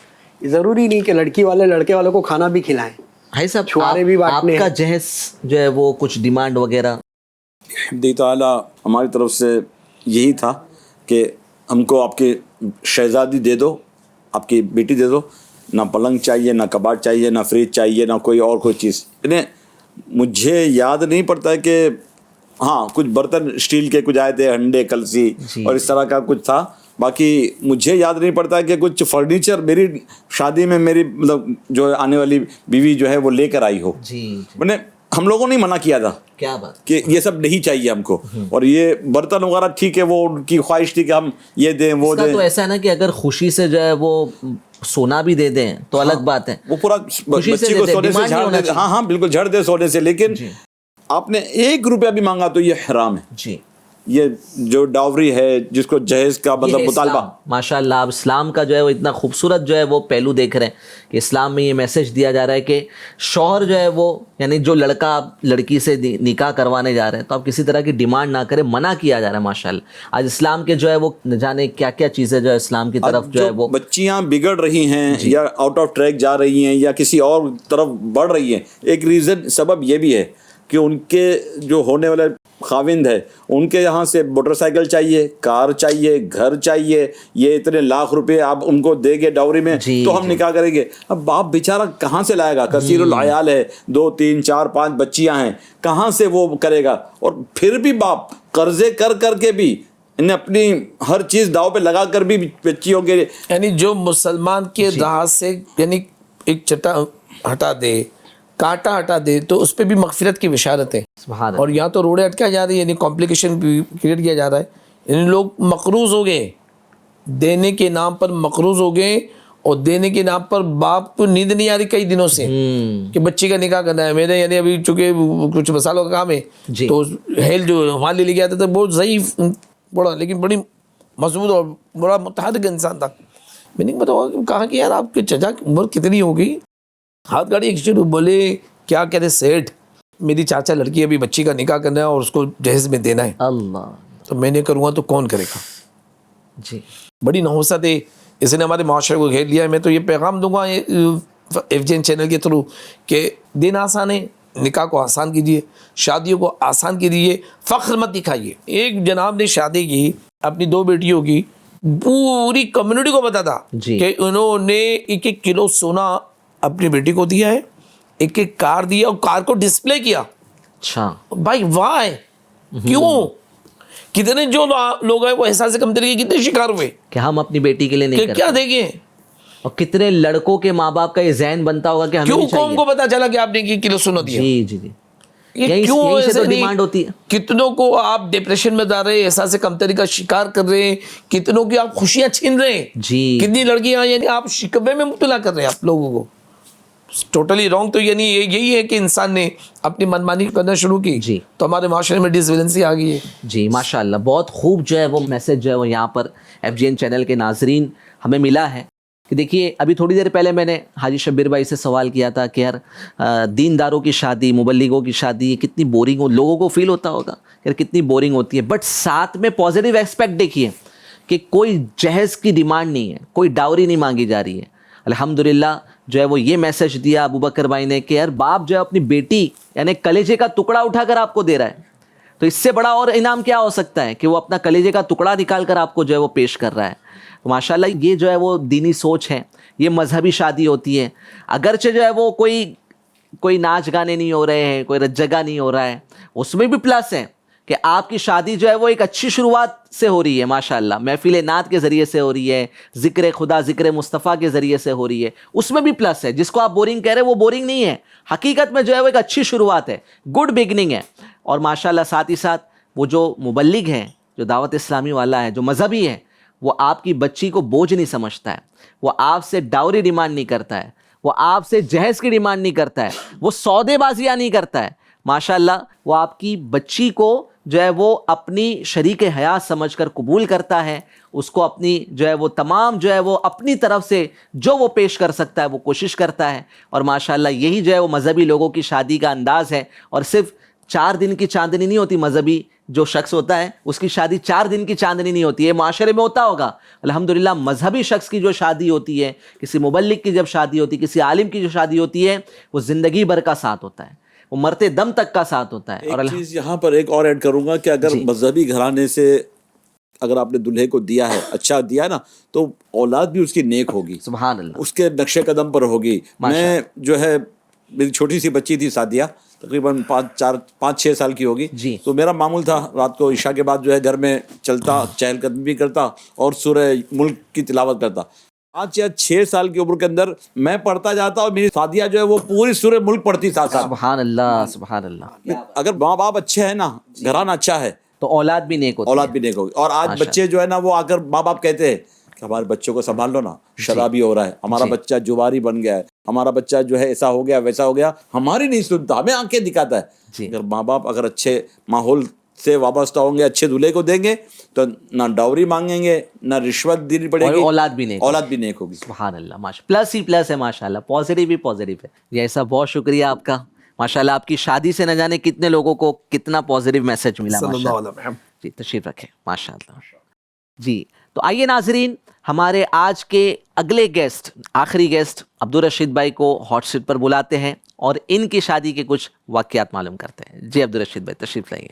ضروری نہیں کہ لڑکی والے لڑکے والوں کو کھانا بھی کھلائیں، بھائی صاحب چھوارے بھی آپ بانٹنے کا ہیں۔ جہیز جو ہے وہ کچھ ڈیمانڈ وغیرہ، دی تعالیٰ ہماری طرف سے یہی تھا کہ ہم کو آپ کی شہزادی دے دو، آپ کی بیٹی دے دو، نہ پلنگ چاہیے، نہ کباڑ چاہیے، نہ فریج چاہیے، نہ کوئی اور کوئی چیز، یعنی مجھے یاد نہیں پڑتا ہے کہ ہاں کچھ برتن اسٹیل کے کچھ آئے تھے، ہنڈے کلسی جی اور اس طرح کا کچھ تھا، باقی مجھے یاد نہیں پڑتا کہ کچھ فرنیچر میری شادی میں میری مطلب جو آنے والی بیوی جو ہے وہ لے کر آئی ہو، جی میں نے ہم لوگوں نے منع کیا تھا کیا بات، کہ یہ سب نہیں چاہیے ہم کو، اور یہ برتن وغیرہ ٹھیک ہے، وہ ان کی خواہش تھی کہ ہم یہ دیں وہ اس کا دیں، تو ایسا ہے نا کہ اگر خوشی سے جو ہے وہ سونا بھی دے دیں تو الگ بات ہے، وہ پورا خوشی سے بچی کو دے دیں، سونے سے ڈیمانڈ نہیں جھاڑ ہونا دے، چاہیے، ہاں ہاں بالکل جھڑ دے سونے سے، لیکن جی آپ نے 1 روپیہ بھی مانگا تو یہ حرام ہے، جی، یہ جو ڈاوری ہے جس کو جہیز کا یہ مطلب ہے مطالبہ، اسلام، ماشاء اللہ آپ اسلام کا جو ہے وہ اتنا خوبصورت جو ہے وہ پہلو دیکھ رہے ہیں کہ اسلام میں یہ میسج دیا جا رہا ہے کہ شوہر جو ہے وہ یعنی جو لڑکا آپ لڑکی سے نکاح کروانے جا رہے ہیں تو آپ کسی طرح کی ڈیمانڈ نہ کریں، منع کیا جا رہا ہے ماشاء اللہ، آج اسلام کے جو ہے وہ نہ جانے کیا کیا چیزیں جو ہے اسلام کی طرف جو ہے وہ، بچیاں بگڑ رہی ہیں یا آؤٹ آف ٹریک جا رہی ہیں یا کسی اور طرف بڑھ رہی ہیں، ایک ریزن سبب یہ بھی ہے کہ ان کے جو ہونے والے خاوند ہے ان کے یہاں سے موٹر سائیکل چاہیے، کار چاہیے، گھر چاہیے، یہ اتنے لاکھ روپے آپ ان کو دیں گے ڈاوری میں تو ہم نکاح کریں گے، اب باپ بیچارہ کہاں سے لائے گا، کثیر العیال ہے، 2 3 4 5 بچیاں ہیں، کہاں سے وہ کرے گا، اور پھر بھی باپ قرضے کر کر کے بھی انہیں اپنی ہر چیز داؤ پہ لگا کر بھی بچیوں کے، یعنی جو مسلمان کے راہ سے یعنی ایک چٹا ہٹا دے، کانٹا ہٹا دے تو اس پہ بھی مغفرت کی بشارت ہے، سبحان اللہ، اور یہاں تو روڑے اٹکا جا رہی ہے، یعنی کمپلیکیشن کریٹ کیا جا رہا ہے، یعنی لوگ مقروض ہو گئے، دینے کے نام پر مقروض ہو گئے، اور دینے کے نام پر باپ کو نیند نہیں آ رہی کئی دنوں سے کہ بچی کا نکاح کرنا ہے، میرے یعنی ابھی چونکہ کچھ مسالوں کا کام ہے تو ہیل جو ہمارے لے کے آتا تھا بہت ضعیف بڑا لیکن بڑی مضبوط اور بڑا متحرک انسان تھا، میں نے بتاؤ کہا کہ یار آپ کے چچا کی عمر کتنی ہو گئی، ہاتھ گاڑی ایکسیڈنٹ، بولے کیا کہہ رہے سیٹھ میری چاچا لڑکی ابھی بچی کا نکاح کرنا ہے اور اس کو جہیز میں دینا ہے، اللہ، تو میں نے کروں گا تو کون کرے گا، جی بڑی نحوست ہے، اس نے ہمارے معاشرے کو گھیر لیا ہے، میں تو یہ پیغام دوں گا ایف جے این چینل کے تھرو کہ دین آسان ہے نکاح کو آسان کیجیے, شادیوں کو آسان کیجیے, فخر مت دکھائیے. ایک جناب نے شادی کی اپنی 2 بیٹیوں کی, پوری کمیونٹی کو پتا تھا جی. کہ انہوں نے 1-1 کلو سونا اپنی بیٹی کو دیا ہے, 1-1 کار دیا اور کار کو ڈسپلے کیا. اچھا بھائی وائے, کیوں؟ کتنے جو لوگ ہیں وہ احساس کمتری کے کتنے شکار ہوئے کہ ہم اپنی بیٹی کے لیے نہیں کہ کرتے. کیا دیکھیں, اور کتنے لڑکوں کے ماں باپ کا یہ ذہن بنتا ہوگا کہ ہمیں کیوں نہیں قوم چاہیے. کو پتا چلا کہ آپ نے 1 کلو سونا دیا؟ جی جی جی, یہ یہی کیوں یہی سے ایسے تو نہیں؟ ڈیمانڈ ہوتی ہے. کتنوں کو آپ ڈپریشن میں ڈال رہے ہیں, احساس کمتری کا شکار کر رہے ہیں, کتنوں کی آپ خوشیاں چھین رہے ہیں. جی کتنی لڑکیاں یعنی آپ شکوے میں مبتلا کر رہے ہیں آپ لوگوں کو. Totally wrong. تو یعنی یہی ہے کہ انسان نے اپنی منمانی کرنا شروع کی جی. تو ہمارے معاشرے میں ڈس ویلنسی آ گئی ہے. جی ماشاء اللہ, بہت خوب جو ہے وہ میسج جو ہے وہ یہاں پر FGN چینل کے ناظرین ہمیں ملا ہے. کہ دیکھیے ابھی تھوڑی دیر پہلے میں نے حاجی شبیر بھائی سے سوال کیا تھا کہ یار دینداروں کی شادی, مبلغوں کی شادی کتنی بورنگ ہو, لوگوں کو فیل ہوتا ہوگا یار کتنی بورنگ ہوتی ہے. بٹ ساتھ میں پازیٹیو ایکسپیکٹ دیکھیے کہ کوئی جہیز کی ڈیمانڈ نہیں ہے, کوئی ڈاوری نہیں مانگی جا رہی ہے. الحمدللہ جو ہے وہ یہ میسج دیا ابو بکر بھائی نے کہ یار باپ جو ہے اپنی بیٹی یعنی کلیجے کا ٹکڑا اٹھا کر آپ کو دے رہا ہے, تو اس سے بڑا اور انعام کیا ہو سکتا ہے کہ وہ اپنا کلیجے کا ٹکڑا نکال کر آپ کو جو ہے وہ پیش کر رہا ہے. تو ماشاءاللہ یہ جو ہے وہ دینی سوچ ہے. یہ مذہبی شادی ہوتی ہے, اگرچہ جو ہے وہ کوئی ناچ گانے نہیں ہو رہے ہیں, کوئی رجگا نہیں ہو رہا ہے, اس میں بھی پلس ہے کہ آپ کی شادی جو ہے وہ ایک اچھی شروعات سے ہو رہی ہے ماشاءاللہ, محفل نعت کے ذریعے سے ہو رہی ہے, ذکر خدا ذکر مصطفیٰ کے ذریعے سے ہو رہی ہے, اس میں بھی پلس ہے. جس کو آپ بورنگ کہہ رہے ہیں وہ بورنگ نہیں ہے, حقیقت میں جو ہے وہ ایک اچھی شروعات ہے, گڈ بگننگ ہے. اور ماشاءاللہ ساتھ ہی ساتھ وہ جو مبلغ ہے, جو دعوت اسلامی والا ہے, جو مذہبی ہے, وہ آپ کی بچی کو بوجھ نہیں سمجھتا ہے, وہ آپ سے ڈاوری ڈیمانڈ نہیں کرتا ہے, وہ آپ سے جہیز کی ڈیمانڈ نہیں کرتا ہے, وہ سودے بازیاں نہیں کرتا ہے. ماشاءاللہ وہ آپ کی بچی کو جو ہے وہ اپنی شریک حیات سمجھ کر قبول کرتا ہے, اس کو اپنی جو ہے وہ تمام جو ہے وہ اپنی طرف سے جو وہ پیش کر سکتا ہے وہ کوشش کرتا ہے. اور ماشاءاللہ یہی جو ہے وہ مذہبی لوگوں کی شادی کا انداز ہے. اور صرف 4 دن کی چاندنی نہیں ہوتی, مذہبی جو شخص ہوتا ہے اس کی شادی 4 دن کی چاندنی نہیں ہوتی ہے. معاشرے میں ہوتا ہوگا الحمدللہ, مذہبی شخص کی جو شادی ہوتی ہے, کسی مبلغ کی جب شادی ہوتی ہے, کسی عالم کی جو شادی ہوتی ہے, وہ زندگی بھر کا ساتھ ہوتا ہے, وہ مرتے دم تک کا ساتھ ہوتا ہے. اور ایک چیز یہاں پر ایک اور ایڈ کروں گا کہ اگر مذہبی گھرانے سے اگر آپ نے دلہے کو دیا ہے, اچھا دیا ہے نا, تو اولاد بھی اس کی نیک ہوگی, سبحان اللہ, اس کے نقش قدم پر ہوگی. میں جو ہے میری چھوٹی سی بچی تھی سعدیہ, تقریباً 5-6 سال کی ہوگی. جی. تو میرا معمول تھا رات کو عشاء کے بعد جو ہے گھر میں چلتا, چہل قدمی بھی کرتا اور سورہ ملک کی تلاوت کرتا. 5 یا 6 سال کی عمر کے اندر میں پڑھتا جاتا اور میری سعدیہ جو ہے وہ پوری سورہ ملک پڑھتی ساتھ ساتھ. سبحان اللہ, سبحان اللہ. اگر ماں باپ اچھے ہیں نا, گھرانہ اچھا ہے, تو اولاد بھی نیک ہوتی ہے. اولاد بھی نیک ہوگی. اور آج بچے جو ہے نا وہ آ کر ماں باپ کہتے ہیں کہ ہمارے بچوں کو سنبھال لو نا, شرابی ہو رہا ہے, ہمارا بچہ جواری بن گیا ہے, ہمارا بچہ جو ہے ایسا ہو گیا ویسا ہو گیا, ہماری نہیں سنتا, ہمیں آنکھیں دکھاتا ہے. اگر ماں باپ اگر اچھے ماحول سے وابستہ ہوں گے, اچھے دلہے کو دیں گے, تو نہ ڈاوری مانگیں گے, نہ رشوت دینی پڑے گی, اولاد بھی نیک ہوگی. سبحان اللہ, ماشاء پلس ہی پلس ہے ماشاءاللہ, پازیٹیو ہی پازیٹیو ہے. یہ ایسا بہت شکریہ آپ کا ماشاءاللہ. آپ کی شادی سے نہ جانے کتنے لوگوں کو کتنا پازیٹیو میسج ملا ماشاءاللہ. جی تشریف رکھیں ماشاءاللہ. جی تو آئیے ناظرین, ہمارے آج کے اگلے گیسٹ, آخری گیسٹ عبدالرشید بھائی کو ہاٹ سیٹ پر بلاتے ہیں اور ان کی شادی کے کچھ واقعات معلوم کرتے ہیں. جی عبدالرشید بھائی تشریف لائیے.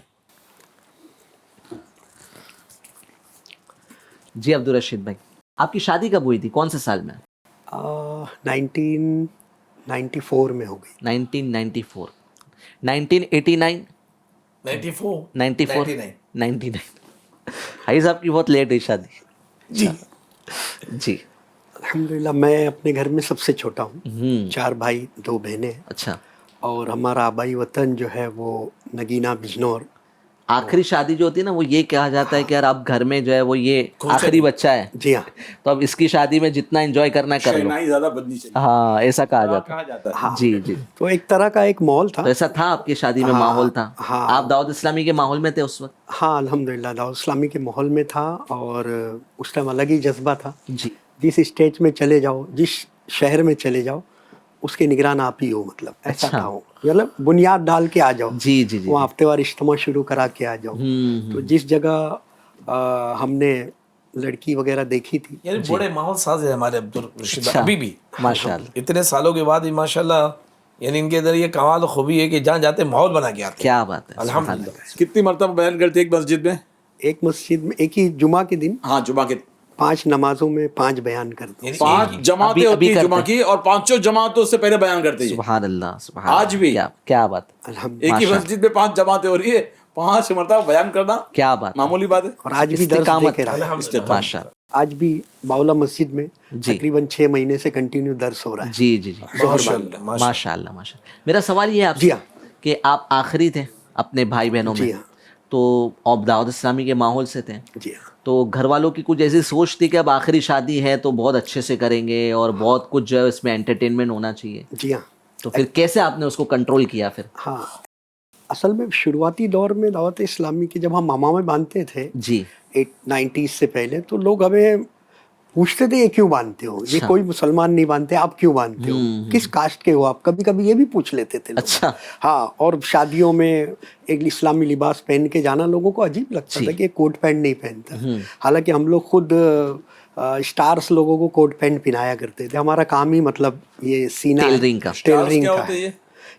جی عبدالرشید بھائی, آپ کی شادی کب ہوئی تھی, کون سے سال میں؟ 1994 میں ہو گئی. 1994, 1989, 94, 99. بھائی صاحب کی بہت لیٹ ہوئی شادی. جی جی الحمدللہ میں اپنے گھر میں سب سے چھوٹا ہوں, 4 بھائی 2 بہنیں ہیں. اچھا, اور ہمارا آبائی وطن جو ہے وہ نگینہ بجنور. آخری شادی جو ہوتی ہے نا وہ یہ کہا جاتا ہے کہ یار اب گھر میں جو ہے وہ یہ آخری بچہ ہے, جی ہاں, تو اب اس کی شادی میں جتنا انجوائے کرنا ہے کر لو. زیادہ بدنی چاہیے, ہاں ایسا کہا جاتا ہے. جی جی, تو ایک طرح کا ایک ماحول تھا. تو ایسا تھا آپ کی شادی میں ماحول تھا. آپ دعوت اسلامی کے ماحول میں تھے اس وقت؟ ہاں الحمدللہ دعوت اسلامی کے ماحول میں تھا, اور اس ٹائم الگ ہی جذبہ تھا. جی, جس اسٹیج میں چلے جاؤ, جس شہر میں چلے جاؤ, اس کے نگران آپ ہی ہو, مطلب ایسا تھا. مطلب بنیاد ڈال کے آ جاؤ. جی جی جی, وہ ہفتے وار اجتماع شروع کرا کے آ جاؤ. تو جس جگہ ہم نے لڑکی وغیرہ دیکھی تھی, یعنی بڑے ماحول ساز ہے ہمارے عبدالرشید ابھی بھی ماشاءاللہ. اتنے سالوں کے بعد ماشاءاللہ یعنی ان کے اندر یہ کمال و خوبی ہے کہ جہاں جاتے ماحول بنا کے آتے ہیں. کیا بات ہے. الحمدللہ. کتنی مرتبہ بیان کرتے ایک مسجد میں؟ ایک مسجد میں ایک ہی جمعہ کے دن ہاں جمعہ کے 5 نمازوں میں 5 بیان کرتے ہیں. یعنی 5 جماعتیں ہوتی ہیں جمعہ کی اور 5 جماعتوں سے پہلے بیان کرتے ہیں. سبحان اللہ سبحان آج بھی کیا بات ہے. الحمدللہ. ایک ہی مسجد میں 5 جماعتیں ہو رہی ہے، 5 مرتبہ بیان کرنا کیا بات. معمولی بات ہے. اور آج بھی درس دے استقامت. کے رہا ہے. ماشاء اللہ. آج بھی باولا مسجد میں جی. تقریباً 6 مہینے سے کنٹینیو درس ہو رہا ہے. جی جی جی ظہر بعد. ماشاء اللہ ماشاء اللہ. میرا سوال یہ ہے آپ جی سے ہاں. کہ آپ آخری تھے اپنے بھائی بہنوں میں، جی ہاں. تو آپ دعوت اسلامی کے ماحول سے تھے، جی ہاں. تو گھر والوں کی کچھ ایسی سوچ تھی کہ اب آخری شادی ہے تو بہت اچھے سے کریں گے اور بہت کچھ جو ہے اس میں انٹرٹینمنٹ ہونا چاہیے، جی ہاں. تو پھر کیسے آپ نے اس کو کنٹرول کیا پھر؟ ہاں اصل میں شروعاتی دور میں دعوت اسلامی کی جب ہم ماما میں باندھتے تھے جی 90s سے پہلے، تو لوگ ہمیں پوچھتے تھے یہ کیوں باندھتے ہو، یہ کوئی مسلمان نہیں باندھتے، آپ کیوں باندھتے ہو، کس کاسٹ کے ہو آپ، کبھی کبھی یہ بھی پوچھ لیتے تھے لوگ. اچھا. ہاں. اور شادیوں میں ایک اسلامی لباس پہن کے جانا لوگوں کو عجیب لگتا تھا کہ کوٹ پینٹ نہیں پہنتا. حالانکہ ہم لوگ خود اسٹارس لوگوں کو کوٹ پینٹ پہنایا کرتے تھے. ہمارا کام ہی مطلب یہ سینا ٹیلرنگ کا. ٹیلرنگ کیا کا ہوتے ہے. یہ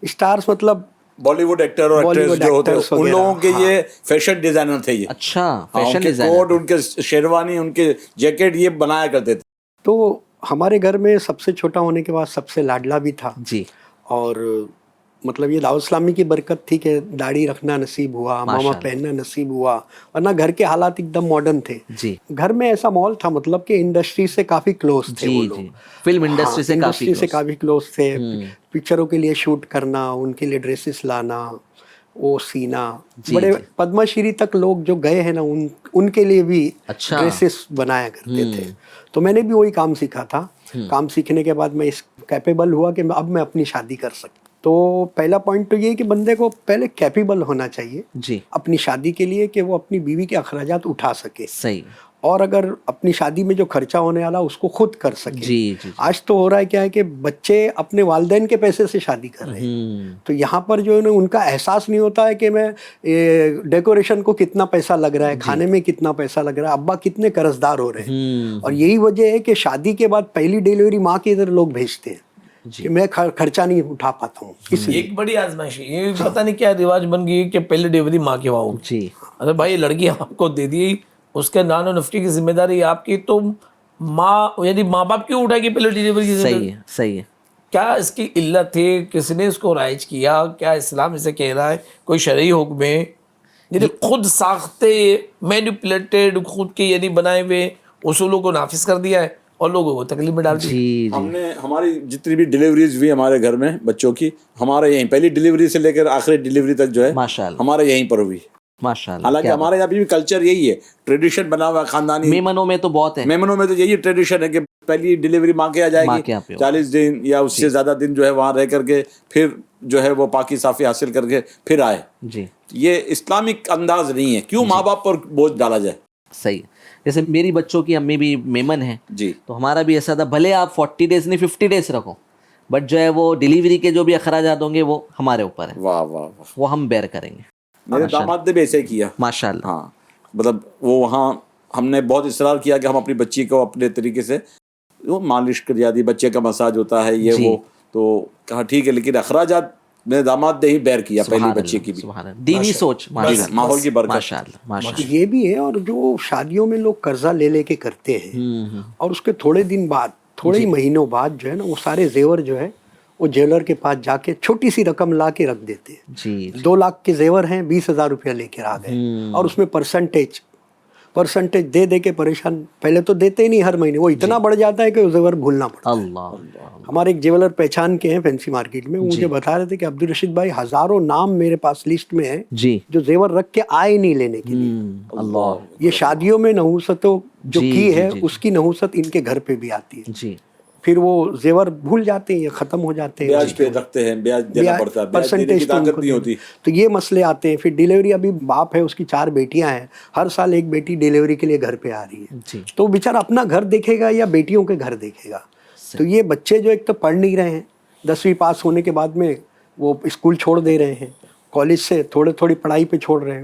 اسٹارس مطلب بالی ووڈ ایکٹر اور ایکٹریس جو ہوتے ہیں ان لوگوں کے یہ فیشن ڈیزائنر تھے. یہ اچھا ان فیشن کے ڈیزائنر. کوٹ، ان کے شیروانی، ان کے جیکٹ یہ بنایا کرتے تھے. تو ہمارے گھر میں سب سے چھوٹا ہونے کے بعد سب سے لاڈلا بھی تھا. جی اور مطلب یہ دعوت اسلامی کی برکت تھی کہ داڑھی رکھنا نصیب ہوا، ماما پہننا نصیب ہوا، ورنہ گھر کے حالات ایک دم ماڈرن تھے. جی گھر میں ایسا ماحول تھا مطلب کہ انڈسٹری سے کافی کلوز تھے وہ جی لوگ. جی فلم انڈسٹری سے انڈسٹری سے کافی کلوز تھے. پکچروں کے لیے شوٹ کرنا، ان کے لیے ڈریسز لانا، وہ سینا. بڑے پدما شری تک لوگ جو گئے ہیں نا ان کے لیے بھی ڈریسز بنایا کرتے تھے. تو میں نے بھی وہی کام سیکھا تھا. کام سیکھنے کے بعد میں اس کیپیبل ہوا کہ اب میں اپنی شادی کر سکتا. تو پہلا پوائنٹ تو یہ کہ بندے کو پہلے کیپیبل ہونا چاہیے جی اپنی شادی کے لیے کہ وہ اپنی بیوی کے اخراجات اٹھا سکے. صحیح. اور اگر اپنی شادی میں جو خرچہ ہونے والا اس کو خود کر سکے. جی جی آج تو ہو رہا ہے کیا ہے کہ بچے اپنے والدین کے پیسے سے شادی کر رہے ہیں. تو یہاں پر جو ہے نا ان کا احساس نہیں ہوتا ہے کہ میں ڈیکوریشن کو کتنا پیسہ لگ رہا ہے، کھانے میں کتنا پیسہ لگ رہا ہے، ابا کتنے قرض دار ہو رہے ہیں. اور یہی وجہ ہے کہ شادی کے بعد پہلی ڈیلیوری ماں کے ادھر لوگ بھیجتے ہیں کہ میں خرچہ نہیں اٹھا پاتا ہوں. ایک بڑی آزمائش ہے یہ، پتہ نہیں کیا رواج بن گئی کہ پہلے ڈیلیوری ماں کے وہاں. جی ارے بھائی لڑکی آپ کو دے دی، اس کے نان و نفقے کی ذمہ داری آپ کی، تو ماں یعنی ماں باپ کیوں اٹھائے گی پہلے ڈیلیوری کی ذمہ داری؟ صحیح ہے صحیح ہے. کیا اس کی علت ہے؟ کس نے اس کو رائج کیا؟ کیا اسلام اسے کہہ رہا ہے؟ کوئی شرعی حکم ہے؟ یعنی خود ساختے مینیپولیٹڈ خود کے یعنی بنائے ہوئے اصولوں کو نافذ کر دیا ہے اور لوگوں کو تکلیف میں ڈال دیا. جی ہم نے ہماری جتنی بھی ڈیلیوریز ہوئی ہمارے گھر میں بچوں کی، ہمارے یہیں پہلی ڈیلیوری سے لے کر آخری ڈیلیوری تک جو ہے ماشاء اللہ ہمارے یہیں پر ہوئی. ماشاء اللہ. حالانکہ ہمارے یہاں بھی کلچر یہی ہے، ٹریڈیشن بنا ہوا خاندانی. میمنوں میں تو بہت ہے، میمنوں میں تو یہی ٹریڈیشن ہے کہ پہلی ڈیلیوری ماں کے یہاں جائے گی، 40 دن یا اس سے زیادہ دن جو ہے وہاں رہ کر کے پھر جو ہے وہ پاکی صافی حاصل کر کے پھر آئے. جی یہ اسلامک انداز نہیں ہے. کیوں ماں باپ پر بوجھ ڈالا جائے؟ صحیح. جیسے میری بچوں کی امی بھی میمن ہیں جی، تو ہمارا بھی ایسا تھا، بھلے آپ 40 ڈیز نہیں 50 ڈیز رکھو، بٹ جو ہے وہ ڈیلیوری کے جو بھی اخراجات ہوں گے وہ ہمارے اوپر ہے، واہ واہ واہ. وہ ہم بیئر کریں گے. میرے داماد نے بھی ایسے ہی کیا. ماشاء اللہ. ہاں مطلب وہ وہاں ہم نے بہت اصرار کیا کہ ہم اپنی بچی کو اپنے طریقے سے وہ مالش کر جاتی، بچے کا مساج ہوتا ہے یہ وہ، تو کہا ٹھیک ہے، لیکن اخراجات میرے داماد نے ہی بیئر کیا پہلی بچی کی بھی. سبحان اللہ. دینی سوچ ماحول کی برکت. ماشاء اللہ ماشاء اللہ. یہ بھی ہے. اور جو شادیوں میں لوگ قرضہ لے لے کے کرتے ہیں اور اس کے تھوڑے دن بعد، تھوڑے ہی مہینوں بعد جو ہے نا وہ سارے زیور جو ہے وہ جیولر کے پاس جا کے چھوٹی سی رقم لا کے رکھ دیتے ہیں. جی 2 لاکھ کے زیور ہیں، 20,000 روپیہ لے کے آ گئے اور اس میں پرسنٹیج دے دے کے پریشان. پہلے تو دیتے ہی نہیں، ہر مہینے وہ اتنا بڑھ جاتا ہے کہ وہ زیور بھولنا پڑتا ہے. اللہ. ہمارے ایک جیولر پہچان کے ہیں فینسی مارکیٹ میں، وہ مجھے بتا رہے تھے کہ عبدالرشید بھائی ہزاروں نام میرے پاس لسٹ میں ہے جی جو زیور رکھ کے آئے نہیں لینے کے لیے. اللہ. یہ شادیوں میں نحوستوں جو کی ہے اس کی نحوست ان کے گھر پہ بھی آتی ہے. جی پھر وہ زیور بھول جاتے ہیں، یہ ختم ہو جاتے ہیں، بیاج پہ رکھتے ہیں، بیاج دینا پڑتا ہے، بیاج دینے کی طاقت نہیں ہوتی. تو یہ مسئلے آتے ہیں. پھر ڈیلیوری، ابھی باپ ہے اس کی 4 بیٹیاں ہیں، ہر سال ایک بیٹی ڈیلیوری کے لیے گھر پہ آ رہی ہے. تو بیچارہ اپنا گھر دیکھے گا یا بیٹیوں کے گھر دیکھے گا؟ تو یہ بچے جو ایک تو پڑھ نہیں رہے ہیں، 10ویں پاس ہونے کے بعد میں وہ اسکول چھوڑ دے رہے ہیں، کالج سے تھوڑی پڑھائی پہ چھوڑ رہے ہیں.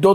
2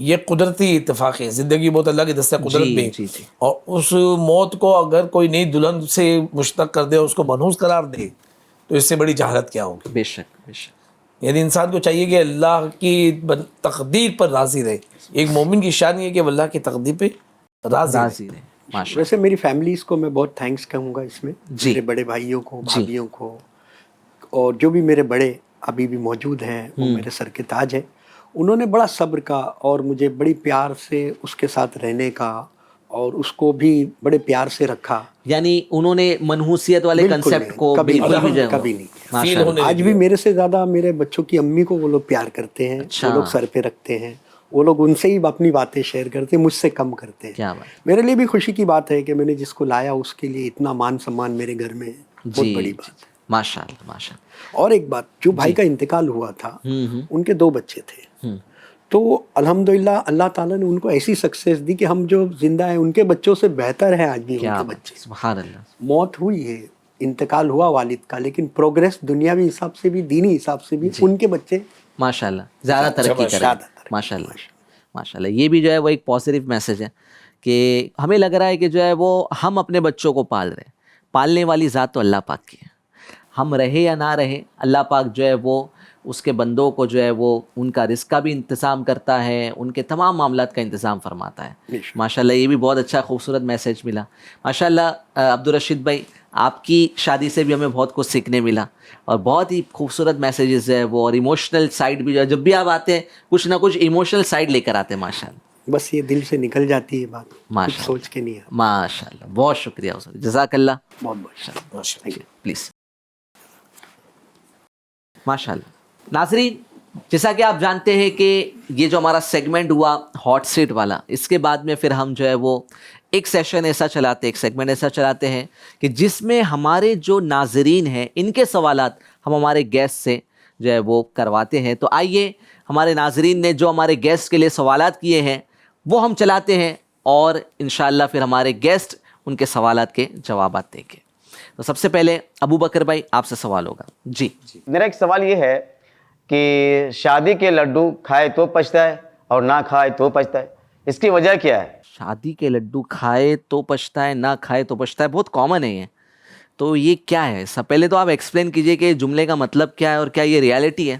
یہ قدرتی اتفاق ہے، زندگی بہت اللہ کی دست قدرت جی، میں، جی، جی۔ اور اس موت کو اگر کوئی نئی دلہن سے مشتق کر دے، اس کو منحوس قرار دے، تو اس سے بڑی جہالت کیا ہوگی؟ بے شک بے شک، یعنی انسان کو چاہیے کہ اللہ کی تقدیر پر راضی رہے. ایک مومن کی شان یہ ہے کہ وہ اللہ کی تقدیر پہ راضی رہے. راضی رہے، ماشاء ویسے میری فیملیز کو میں بہت تھینکس کہوں گا اس میں، جی۔ میرے بڑے بھائیوں کو، جی۔ بھابھیوں کو، اور جو بھی میرے بڑے ابھی بھی موجود ہیں وہ میرے سر کے تاج ہیں. انہوں نے بڑا صبر کا اور مجھے بڑی پیار سے اس کے ساتھ رہنے کا اور اس کو بھی بڑے پیار سے رکھا. یعنی انہوں نے منحوسیت والے بالکل کنسیپٹ نہیں، کو کبھی بالکل بھی جو ہے وہ- کبھی نہیں. ماشاء فیل اللہ، ہونے آج بھی میرے سے زیادہ میرے بچوں کی امی کو وہ لوگ پیار کرتے ہیں، اچھا۔ وہ لوگ سر پہ رکھتے ہیں، وہ لوگ ان سے ہی اپنی باتیں شیئر کرتے ہیں، مجھ سے کم کرتے ہیں. کیا بات، میرے لیے بھی خوشی کی بات ہے کہ میں نے جس کو لایا اس کے لیے اتنا مان سمان میرے گھر میں ہے. بہت جی بڑی جی، بات ہے. ماشاء اللہ ماشاء اللہ. اور ایک بات، جو بھائی کا انتقال ہوا تھا ان کے 2 بچے تھے، تو الحمدللہ اللہ تعالیٰ نے ان کو ایسی سکسیس دی کہ ہم جو زندہ ہیں ان کے بچوں سے بہتر ہیں آج بھی ان کیا کے بات، بچے. سبحان اللہ. موت ہوئی ہے، انتقال ہوا والد کا، لیکن پروگریس دنیاوی حساب سے بھی، دینی حساب سے بھی ان کے بچے ماشاء اللہ زیادہ ترقی کریں. زیادہ ترقی. ماشاء اللہ ماشاء اللہ. یہ بھی جو ہے وہ ایک پازیٹیو میسج ہے کہ ہمیں لگ رہا ہے کہ جو ہے وہ ہم اپنے بچوں کو پال رہے ہیں، پالنے والی ذات تو اللہ پاک کی ہے. ہم رہے یا نہ رہے، اللہ پاک جو ہے وہ اس کے بندوں کو جو ہے وہ ان کا رزق کا بھی انتظام کرتا ہے، ان کے تمام معاملات کا انتظام فرماتا ہے. ماشاء اللہ، یہ بھی بہت اچھا خوبصورت میسج ملا. ماشاء اللہ عبدالرشید بھائی، آپ کی شادی سے بھی ہمیں بہت کچھ سیکھنے ملا اور بہت ہی خوبصورت میسیجز ہے وہ، اور ایموشنل سائڈ بھی جو ہے، جب بھی آپ آتے ہیں کچھ نہ کچھ ایموشنل سائڈ لے کر آتے ہیں. ماشاء اللہ بس یہ دل سے نکل جاتی ہے بات، کچھ ماشاء سوچ کے نہیں آتا. ماشاء اللہ. بہت شکریہ حضور، جزاک اللہ. بہت بہت شکریہ. پلیز. ماشاء اللہ. ناظرین، جیسا کہ آپ جانتے ہیں کہ یہ جو ہمارا سیگمنٹ ہوا ہاٹ سیٹ والا، اس کے بعد میں پھر ہم جو ہے وہ ایک سیشن ایسا چلاتے ہیں، ایک سیگمنٹ ایسا چلاتے ہیں کہ جس میں ہمارے جو ناظرین ہیں ان کے سوالات ہم ہمارے گیسٹ سے جو ہے وہ کرواتے ہیں. تو آئیے، ہمارے ناظرین نے جو ہمارے گیسٹ کے لیے سوالات کیے ہیں وہ ہم چلاتے ہیں، اور انشاءاللہ پھر ہمارے گیسٹ ان کے سوالات کے جوابات دیں گے. تو سب سے پہلے ابو بکر بھائی آپ سے سوال ہوگا. جی. میرا ایک سوال یہ ہے کہ شادی کے لڈو کھائے تو پچتا ہے اور نہ کھائے تو پچتا ہے، اس کی وجہ کیا ہے؟ شادی کے لڈو کھائے تو پچھتا ہے، نہ کھائے تو پچھتا ہے، بہت کامن ہے یہ. تو یہ کیا ہے؟ سب پہلے تو آپ ایکسپلین کیجئے کہ جملے کا مطلب کیا ہے اور کیا یہ ریالٹی ہے؟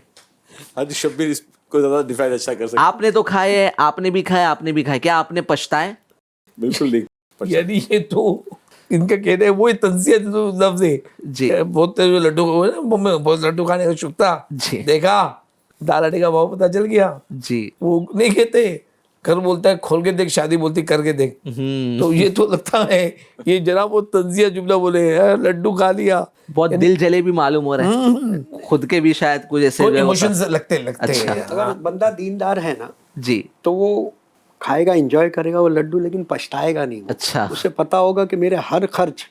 حاجی شبیر اس کو زیادہ ڈیفائن اچھا کر سکتے. آپ نے تو کھائے ہیں، آپ نے بھی کھایا، آپ نے بھی کھایا، کیا آپ نے پچھتا ہے؟ بالکل نہیں. یعنی یہ تو ان کا کہنا ہے وہی تنزیت لفظ ہے. جی. بہت لڈو بہت لڈو کھانے کا شکتا جی. دیکھا دال اٹے کا بھاؤ پتہ چل گیا. جی. وہ نہیں کہتے، گھر بولتا ہے کھول کے دیکھ، شادی بولتی کر کے دیکھ. تو یہ تو لگتا ہے یہ جناب وہ تنزیہ جملہ بولے لڈو کھا لیا، بہت دل جلے بھی معلوم ہو رہا ہے، خود کے بھی شاید کچھ ایسے جو ہے ہوتا ایموشنز لگتے اچھا. ہیں. اگر بندہ دیندار ہے نا جی. تو وہ کھائے گا، انجوائے کرے گا وہ لڈو، لیکن پچھتائے گا نہیں. اچھا. اسے پتہ ہوگا کہ میرے ہر خرچ،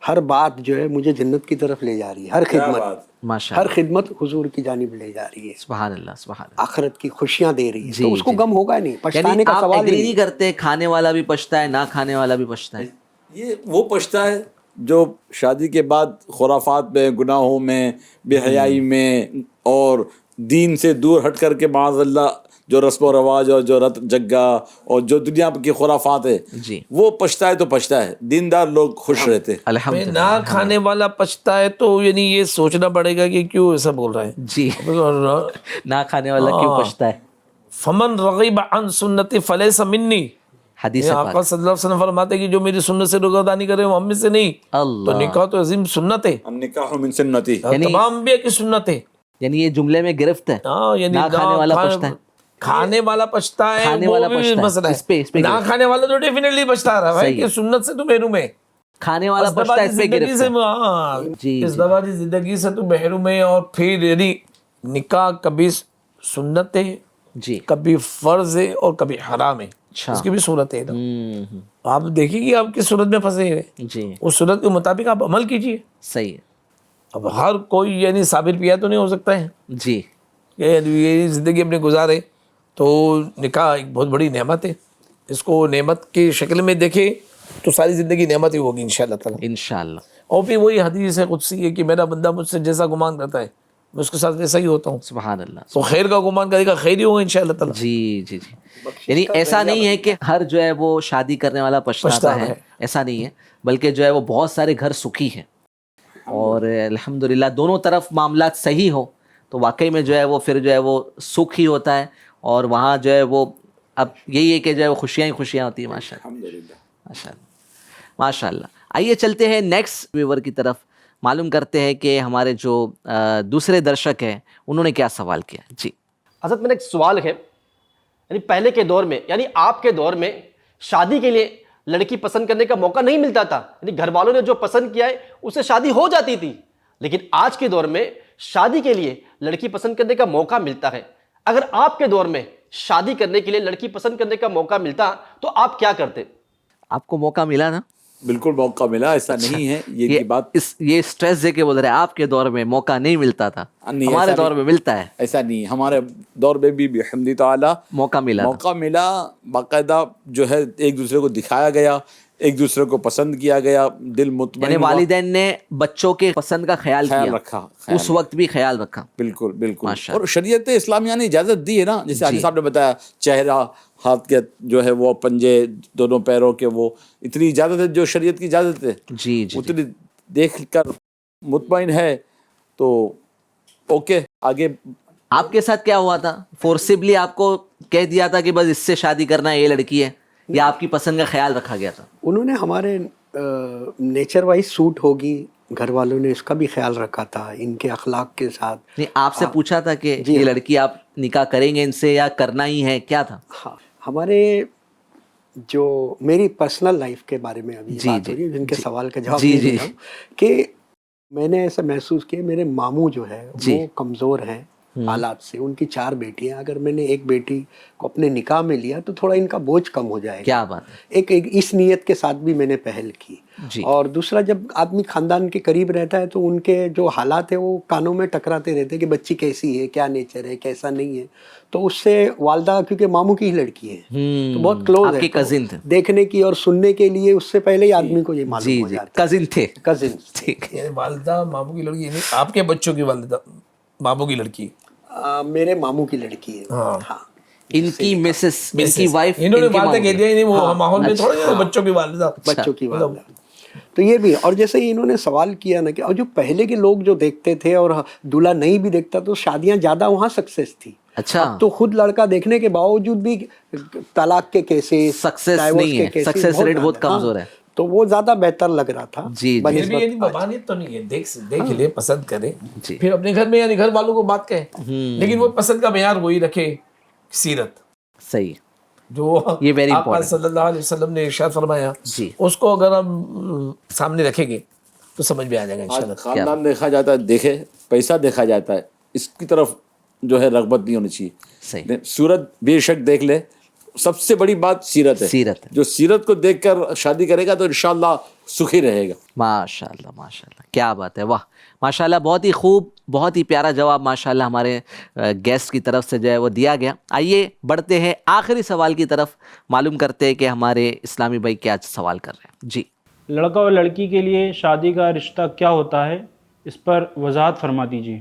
ہر بات جو ہے مجھے جنت کی طرف لے جا رہی ہے، ہر خدمت، ماشاء ہر اللہ. خدمت حضور کی جانب لے جا رہی ہے، سبحان اللہ سبحان اللہ. آخرت کی خوشیاں دے رہی ہے. جی، تو اس کو جی. غم ہوگا نہیں، پچھتانے یعنی کا آپ سوال ہی ایگری نہیں. نہیں کرتے کھانے والا بھی پچھتا ہے، نہ کھانے والا بھی پچھتا ہے؟ یہ وہ پچھتا ہے جو شادی کے بعد خرافات میں، گناہوں میں، بے حیائی میں اور دین سے دور ہٹ کر کے معاذ اللہ جو رسم و رواج اور جو رت جگہ اور جو دنیا کی خرافات ہے، جی. وہ پچھتا ہے تو پچھتا ہے. دیندار لوگ خوش رہتے. الحمدللہ. نہ کھانے والا پچھتا ہے تو یعنی یہ سوچنا پڑے گا کہ کیوں ایسا بول رہا ہے. جی. نہ کھانے والا کیوں پچھتا ہے؟ فمن رغب عن سنتی فلیس منی. حدیث آقا پاک. صلی اللہ علیہ وسلم فرماتے ہیں کہ جو میری سنت سے روگردانی کرے وہ ہم میں سے نہیں. تو اللہ. نکاح تو عظیم سنت ہے، النکاح من سنتی. تمام انبیاء کی سنت ہے. یعنی یہ جملے میں گرفت ہے، یعنی نہ کھانے والا پچھتا ہے. کھانے والا پچھتا ہے، کھانے وہ والا بھی پچھتا ہے. مسئلہ اس پہ ہے. نہ کھانے والا تو ڈیفینیٹلی پچھتا رہا ہے صحیح کہ ہے. سنت سے تو محروم ہے، کھانے والا پچھتا ہے، اس پہ زندگی گرفت سے. ہے. ہاں، جی، اس جی. دبادی زندگی سے تو محروم ہے. اور پھر یعنی نکاح کبھی سنت ہے، جی. کبھی فرض ہے اور کبھی حرام ہے. اچھا. اس کی بھی صورت ہے نا. ہوں. آپ دیکھیے کہ آپ کس صورت میں پھنسے ہوئے، جی. اس صورت کے مطابق آپ عمل کیجیے. صحیح ہے. اب ہر کوئی یعنی صابر پیا تو نہیں ہو سکتا ہے جی. کہ یہ زندگی اپنے گزارے. تو نکاح ایک بہت بڑی نعمت ہے، اس کو نعمت کی شکل میں دیکھے تو ساری زندگی نعمت ہی ہوگی انشاءاللہ تعالی. انشاءاللہ. اور پھر وہی حدیث قدسی ہے کہ میرا بندہ مجھ سے جیسا گمان کرتا ہے میں اس کے ساتھ ویسا ہی ہوتا ہوں. سبحان اللہ. تو خیر کا گمان کرے گا خیر ہی ہوگا انشاءاللہ تعالیٰ. جی جی جی. یعنی ایسا نہیں ہے کہ ہر جو ہے وہ شادی کرنے والا پچھتاتا ہے, ایسا نہیں ہے, بلکہ جو ہے وہ بہت سارے گھر سکھی ہیں, اور الحمدللہ دونوں طرف معاملات صحیح ہو تو واقعی میں جو ہے وہ پھر جو ہے وہ سکھ ہی ہوتا ہے, اور وہاں جو ہے وہ اب یہی ہے کہ جو ہے وہ خوشیاں ہی خوشیاں ہوتی ہیں. ماشاء اللہ ماشاء اللہ ماشاء اللہ. آئیے چلتے ہیں نیکسٹ ویور کی طرف, معلوم کرتے ہیں کہ ہمارے جو دوسرے درشک ہیں انہوں نے کیا سوال کیا. جی حضرت میرا ایک سوال ہے, یعنی پہلے کے دور میں, یعنی آپ کے دور میں شادی کے لیے لڑکی پسند کرنے کا موقع نہیں ملتا تھا, یعنی گھر والوں نے جو پسند کیا ہے اس سے شادی ہو جاتی تھی. لیکن آج کے دور میں شادی کے لیے لڑکی پسند کرنے کا موقع ملتا ہے. اگر آپ کے دور میں شادی کرنے کے لیے لڑکی پسند کرنے کا موقع ملتا تو آپ کیا کرتے؟ آپ کو موقع ملا نا؟ بالکل موقع ملا, ایسا نہیں ہے یہ بات. یہ اسٹریس دے کے بول رہے ہیں آپ کے دور میں موقع نہیں ملتا تھا, ہمارے دور میں ملتا ہے. ایسا نہیں, ہمارے دور میں بھی بحمد تعالیٰ موقع ملا, باقاعدہ جو ہے ایک دوسرے کو دکھایا گیا, ایک دوسرے کو پسند کیا گیا, دل مطمئن یعنی والدین نے بچوں کے پسند کا خیال کیا, رکھا, اس وقت بھی خیال رکھا. بالکل بالکل. اور شریعت اسلامیہ نے اجازت دی ہے نا, جیسے حاجی صاحب نے بتایا, چہرہ, ہاتھ کے جو ہے وہ پنجے, دونوں پیروں کے, وہ اتنی اجازت ہے جو شریعت کی اجازت ہے. جی جی. اتنی دیکھ کر مطمئن ہے تو اوکے آگے. آپ کے ساتھ کیا ہوا تھا؟ فورسبلی آپ کو کہہ دیا تھا کہ بس اس سے شادی کرنا ہے, یہ لڑکی ہے, یا آپ کی پسند کا خیال رکھا گیا تھا؟ انہوں نے ہمارے نیچر وائز سوٹ ہوگی, گھر والوں نے اس کا بھی خیال رکھا تھا, ان کے اخلاق کے ساتھ. نہیں, آپ سے پوچھا تھا کہ یہ لڑکی آپ نکاح کریں گے ان سے یا کرنا ہی ہے, کیا تھا؟ ہاں, ہمارے جو میری پرسنل لائف کے بارے میں ابھی بات ہو رہی ہے, جن کے سوال کا جواب دے رہا ہوں, کہ میں نے ایسا محسوس کیا, میرے ماموں جو ہے وہ کمزور ہیں حالات سے, ان کی 4 بیٹیاں, اگر میں نے ایک بیٹی کو اپنے نکاح میں لیا تو تھوڑا ان کا بوجھ کم ہو جائے گا. کیا بات ہے. ایک اس نیت کے ساتھ بھی میں نے پہل کی. اور دوسرا, جب آدمی خاندان کے قریب رہتا ہے تو ان کے جو حالات ہیں وہ کانوں میں ٹکراتے رہتے ہیں کہ بچی کیسی ہے, کیا نیچر ہے, کیسا نہیں ہے. تو اس سے والدہ, کیونکہ ماموں کی ہی لڑکی ہے تو بہت کلوز ہے, کزن تھے, دیکھنے کی اور سننے کے لیے اس سے پہلے ہی آدمی کو یہ معلوم ہو جاتا ہے. کزن تھے, کزن. ٹھیک. یعنی والدہ ماموں کی لڑکی, یعنی آپ کے بچوں کی والدہ ماموں کی لڑکی, میرے ماموں کی لڑکی ہے. ہاں, ان کی مسز, ان کی وائف, انہوں نے والدہ کہہ دیا, وہ ماحول میں تھوڑا بچوں کی والدہ, بچوں کی والدہ. تو یہ بھی, اور جیسے ہی انہوں نے سوال کیا نا کہ اور جو پہلے کے لوگ جو دیکھتے تھے اور دلہا نہیں بھی دیکھتا تو شادیاں زیادہ وہاں سکسیس تھی. اچھا, تو خود لڑکا دیکھنے کے باوجود بھی طلاق کے کیسز, سکسیس نہیں ہے, سکسیس ریٹ بہت کمزور ہے. تو وہ زیادہ بہتر لگ رہا تھا. جی یعنی ممانعت تو نہیں ہے, دیکھ لے, پسند کرے, پھر اپنے گھر میں یعنی گھر والوں کو بات کہے, لیکن وہ پسند کا معیار وہی رکھے, سیرت. صحیح, جو یہ ویری آپ امپورٹنٹ صلی اللہ علیہ وسلم نے ارشاد فرمایا, اس کو اگر ہم سامنے رکھیں گے تو سمجھ میں آ جائے گا انشاءاللہ. خاندان دیکھا جاتا ہے, دیکھے پیسہ دیکھا جاتا ہے, اس کی طرف جو ہے رغبت نہیں ہونی چاہیے. صحیح, صورت بے شک دیکھ لے, سب سے بڑی بات سیرت ہے. سیرت ہے, جو سیرت کو دیکھ کر شادی کرے گا تو انشاءاللہ سکھی رہے گا. ماشاء اللہ ماشاء اللہ, کیا بات ہے, واہ ماشاء اللہ, بہت ہی خوب, بہت ہی پیارا جواب ماشاء اللہ ہمارے گیسٹ کی طرف سے جو ہے وہ دیا گیا. آئیے بڑھتے ہیں آخری سوال کی طرف, معلوم کرتے ہیں کہ ہمارے اسلامی بھائی کیا سوال کر رہے ہیں. جی, لڑکا اور لڑکی کے لیے شادی کا رشتہ کیا ہوتا ہے, اس پر وضاحت فرما دیجیے.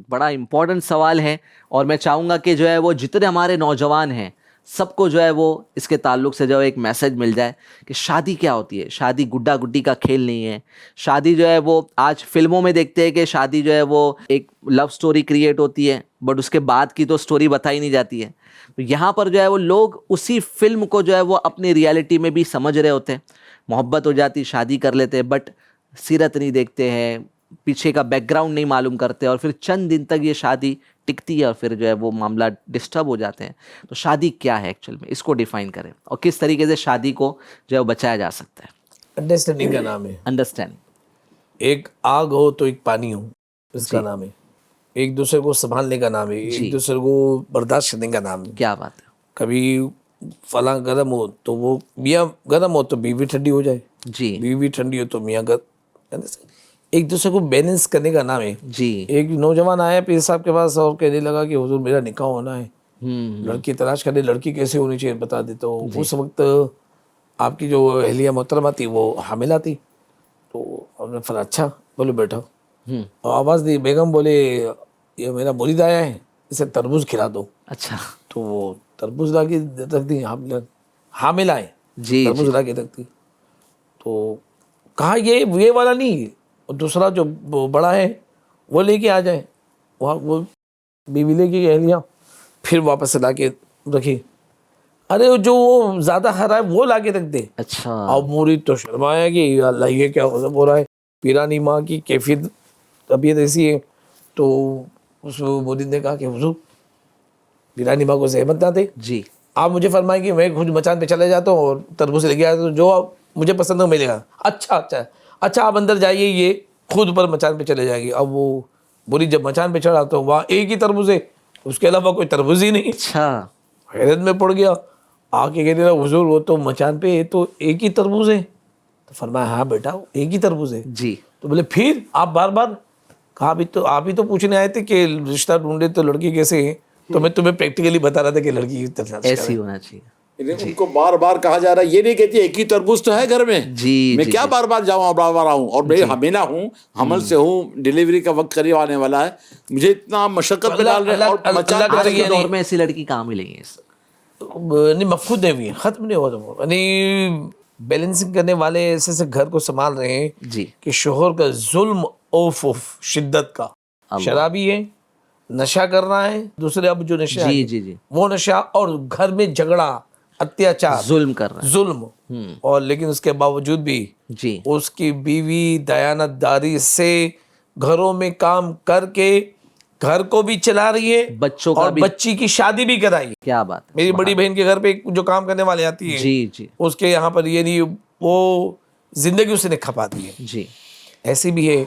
بڑا امپورٹنٹ سوال ہے, اور میں چاہوں گا کہ جو ہے وہ جتنے ہمارے نوجوان ہیں سب کو جو ہے وہ اس کے تعلق سے جو ہے ایک میسج مل جائے کہ شادی کیا ہوتی ہے. شادی گڈا گڈی کا کھیل نہیں ہے. شادی جو ہے وہ آج فلموں میں دیکھتے ہیں کہ شادی جو ہے وہ ایک لو سٹوری کریٹ ہوتی ہے, بٹ اس کے بعد کی تو سٹوری بتائی نہیں جاتی ہے. تو یہاں پر جو ہے وہ لوگ اسی فلم کو جو ہے وہ اپنی ریالٹی میں بھی سمجھ رہے ہوتے ہیں, محبت ہو جاتی, شادی کر لیتے ہیں, بٹ سیرت نہیں دیکھتے ہیں, پیچھے کا بیک گراؤنڈ نہیں معلوم کرتے, اور پھر چند دن تک یہ شادی ٹکتی ہے اور پھر جو ہے وہ معاملہ ڈسٹرب ہو جاتے ہیں. تو شادی کیا ہے ایکچوئل میں, اس کو ڈیفائن کریں, اور کس طریقے سے شادی کو جو ہے وہ بچایا جا سکتا ہے. انڈرسٹینڈنگ کا نام ہے. انڈرسٹینڈ, ایک آگ ہو تو ایک پانی ہو, اس کا نام ہے. ایک دوسرے کو سنبھالنے کا نام ہے, ایک دوسرے کو برداشت کرنے کا نام ہے. کیا بات ہے. کبھی فلاں گرم ہو تو وہ میاں گرم ہو تو بیوی ٹھنڈی ہو جائے, جی, بیوی ٹھنڈی ہو تو میاں گرم, ایک دوسرے کو بیلنس کرنے کا نام ہے. جی, ایک نوجوان آیا پیر صاحب کے پاس اور کہنے لگا کہ حضور میرا نکاح ہونا ہے, لڑکی تلاش کرنے, لڑکی کیسے ہونی چاہیے بتا دے. تو اس وقت آپ کی جو اہلیہ محترمہ تھی وہ حاملہ تھی, تو ہم نے فرمایا اچھا, بولو بیٹھا, اور آواز دی بیگم بولے یہ میرا مرید آیا ہے, اسے تربوز کھلا دو. اچھا تو وہ تربوز لا کے رکھ دی, حاملہ ہے, جی تربوز لا کے رکھ دی. تو کہا یہ والا نہیں, اور دوسرا جو بڑا ہے وہ لے کے آ جائے. وہ بیوی لے کے کہہ لیا, پھر واپس لا کے رکھی. ارے جو وہ زیادہ ہرا ہے وہ لا کے رکھ دے. اچھا اب مرید تو شرمایا کہ اللہ یہ کیا ہو رہا ہے, پیرانی ماں کی کیفیت طبیعت ایسی ہے. تو اس مرید نے کہا کہ حضور پیرانی ماں کو زحمت نہ دے, جی آپ مجھے فرمائیں کہ میں خود مچان پہ چلے جاتا ہوں اور تربوز لے کے آتا ہوں, جو مجھے پسند ہو ملے گا. اچھا آپ اندر جائیے, یہ خود پر مچان پہ چلے جائے گی. اب وہ مرید جب مچان پہ چڑھا تو وہاں ایک ہی تربوز ہے, اس کے علاوہ کوئی تربوز ہی نہیں. اچھا حیرت میں پڑ گیا, آ کے کہنے لگا حضور وہ تو مچان پہ ہے تو ایک ہی تربوز ہے. تو فرمایا ہاں بیٹا ایک ہی تربوز ہے. جی تو بولے پھر آپ بار بار کہا, بھی تو آپ ہی تو پوچھنے آئے تھے کہ رشتہ ڈھونڈے تو لڑکی کیسے ہے, تو میں تمہیں پریکٹیکلی بتا رہا تھا کہ لڑکی ایسی ہونا چاہیے. ان کو بار بار کہا جا رہا ہے, یہ نہیں کہتی ایک ہی تربوز تو ہے گھر میں, جی میں کیا بار بار جاؤں, بار بار آؤں, اور میں حاملہ ہوں, حمل سے ہوں, ڈیلیوری کا وقت قریب آنے والا ہے, مجھے اتنا مشقت میں ڈال رہے ہیں. اور مچان آج کے دور میں ایسی لڑکی کہاں ملیں گے؟ نہیں مفقود نہیں ہوئی, ختم نہیں ہوا. تو یعنی بیلنسنگ کرنے والے ایسے گھر کو سنبھال رہے ہیں جی کہ شوہر کا ظلم اوف شدت کا, شرابی ہے, نشہ کر رہا ہے, دوسرے اب جو نشہ جی جی جی وہ نشہ, اور گھر میں جھگڑا, اتیاچار, ظلم کر رہا ہے. ظلم. اور لیکن اس کے باوجود بھی جی اس کی بیوی دیانت داری سے گھروں میں کام کر کے گھر کو بھی چلا رہی ہے, بچوں کا اور بھی, بچی کی شادی بھی کرائی. کیا بات ہے. میری بڑی بہن کے گھر پہ جو کام کرنے والے آتی ہے, جی جی اس کے یہاں پر یہ نہیں, وہ زندگی اس نے کھپا دی ہے. جی ایسی بھی ہے.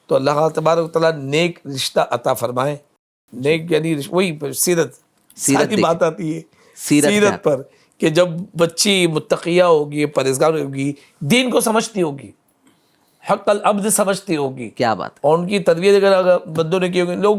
تو اللہ تبارک و تعالیٰ نیک رشتہ عطا فرمائے. نیک یعنی وہی سیرت ساری بات آتی ہے سیرت پر, کہ جب بچی متقیہ ہوگی, پرہیزگار ہوگی, دین کو سمجھتی ہوگی, حق العبد سمجھتی ہوگی, کیا بات. اور ان کی تربیت اگر بندوں نے کی ہوگی. لوگ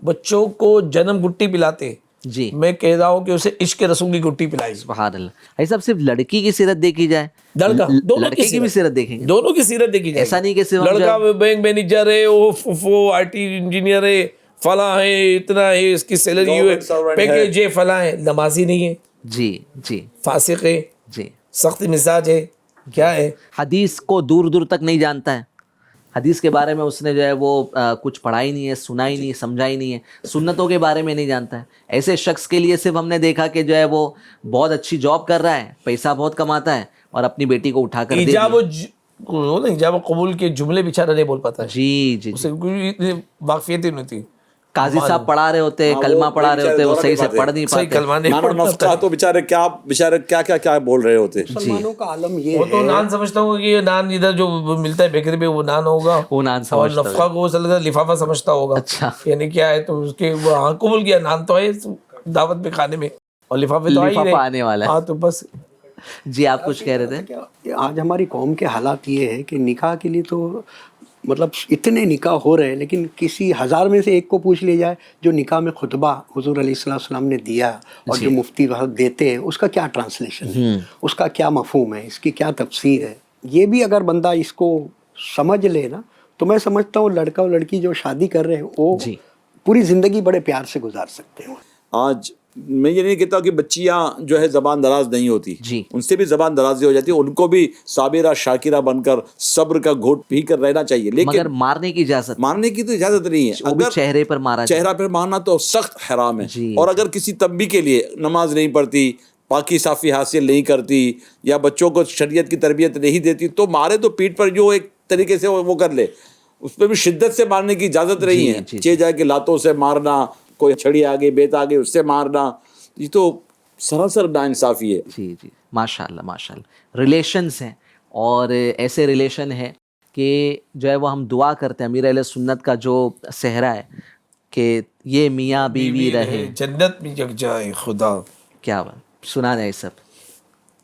بچوں کو جنم گٹی پلاتے, جی میں کہہ رہا ہوں کہ اسے عشق رسول کی گٹی پلائی. سبحان اللہ. بھائی صاحب صرف لڑکی کی سیرت دیکھی جائے, لڑکے کی بھی سیرت دیکھیں گے, دونوں کی سیرت دیکھی جائے. ایسا نہیں کہ صرف لڑکا بینک مینیجر ہے, وہ آئی ٹی انجینئر ہے, فلاں ہے, اتنا ہے, اس کی سیلری ہے, پیکیج ہے, فلاں ہے, نمازی نہیں ہے, جی جی فاسق ہے, جی, سخت مزاج ہے, کیا ہے, حدیث کو دور دور تک نہیں جانتا ہے, حدیث کے بارے میں اس نے جو ہے وہ کچھ پڑھا ہی نہیں ہے, سنا ہی نہیں, سمجھا ہی نہیں ہے, سنتوں کے بارے میں نہیں جانتا ہے. ایسے شخص کے لیے صرف ہم نے دیکھا کہ جو ہے وہ بہت اچھی جاب کر رہا ہے, پیسہ بہت کماتا ہے, اور اپنی بیٹی کو اٹھا کر دے دیا. ایجاب و قبول کے جملے بیچارہ نہیں بول پاتا ہے, جی جی, اسے کوئی واقفیت ہی نہیں تھی. قاضی صاحب پڑھا رہے ہوتے, کلمہ پڑھا رہے ہوتے, وہ صحیح سے پڑھ نہیں صحیح پاتے. کلمہ نہیں نان پڑھ نفقہ پاتا. تو بیچارے کیا بول رہے ہوتے. مسلمانوں کا عالم یہ وہ تو ہے, نان سمجھتا ہوں کہ یہ نان ادھر جو ملتا ہے بیکری پہ وہ نان ہوگا, وہ نان اور سمجھتا ہے. نفقہ کو لفافہ سمجھتا ہوگا. اچھا, یعنی کیا ہے, تو اس کے وہ قبول کیا, نان تو ہے دعوت میں کھانے میں, اور لفافے تو لفافہ آنے والا ہے. ہاں تو بس. جی آپ کچھ کہہ رہے تھے. کہ آج ہماری قوم کے حالات یہ ہے کہ نکاح کے لیے تو مطلب اتنے نکاح ہو رہے ہیں, لیکن کسی 1000 میں سے ایک کو پوچھ لیا جائے جو نکاح میں خطبہ حضور علیہ السلام نے دیا اور جو مفتی وقت دیتے ہیں, اس کا کیا ٹرانسلیشن ہے, اس کا کیا مفہوم ہے, اس کی کیا تفسیر ہے. یہ بھی اگر بندہ اس کو سمجھ لے نا, تو میں سمجھتا ہوں لڑکا اور لڑکی جو شادی کر رہے ہیں وہ پوری زندگی بڑے پیار سے گزار سکتے ہیں. آج میں یہ نہیں کہتا کہ بچیاں جو ہے زبان دراز نہیں ہوتی, جی, ان سے بھی زبان درازی ہو جاتی ہے, ان کو بھی صابرہ شاکرہ بن کر صبر کا گھونٹ پی کر رہنا چاہیے. لیکن مگر مارنے کی اجازت, مارنے کی تو اجازت نہیں ہے. وہ بھی اگر چہرے پر مارا جائے, چہرہ پر مارنا تو سخت حرام ہے. جی, اور اگر کسی تنبی کے لیے نماز نہیں پڑھتی, پاکی صافی حاصل نہیں کرتی, یا بچوں کو شریعت کی تربیت نہیں دیتی, تو مارے تو پیٹھ پر جو ایک طریقے سے وہ کر لے, اس پہ بھی شدت سے مارنے کی اجازت نہیں ہے. چہ جائے کہ لاتوں سے مارنا, کوئی چھڑی آگے بیت آگے اس سے مارنا, یہ تو سراسر ناانصافی ہے. جی جی, ماشاء اللہ ماشاء اللہ. ریلیشنز ہیں, اور ایسے ریلیشن ہیں کہ جو ہے وہ ہم دعا کرتے ہیں, امیر اہل سنت کا جو صحرا ہے کہ یہ میاں بیوی رہے جنت میں یک جائے خدا. کیا بات سنا جائے سب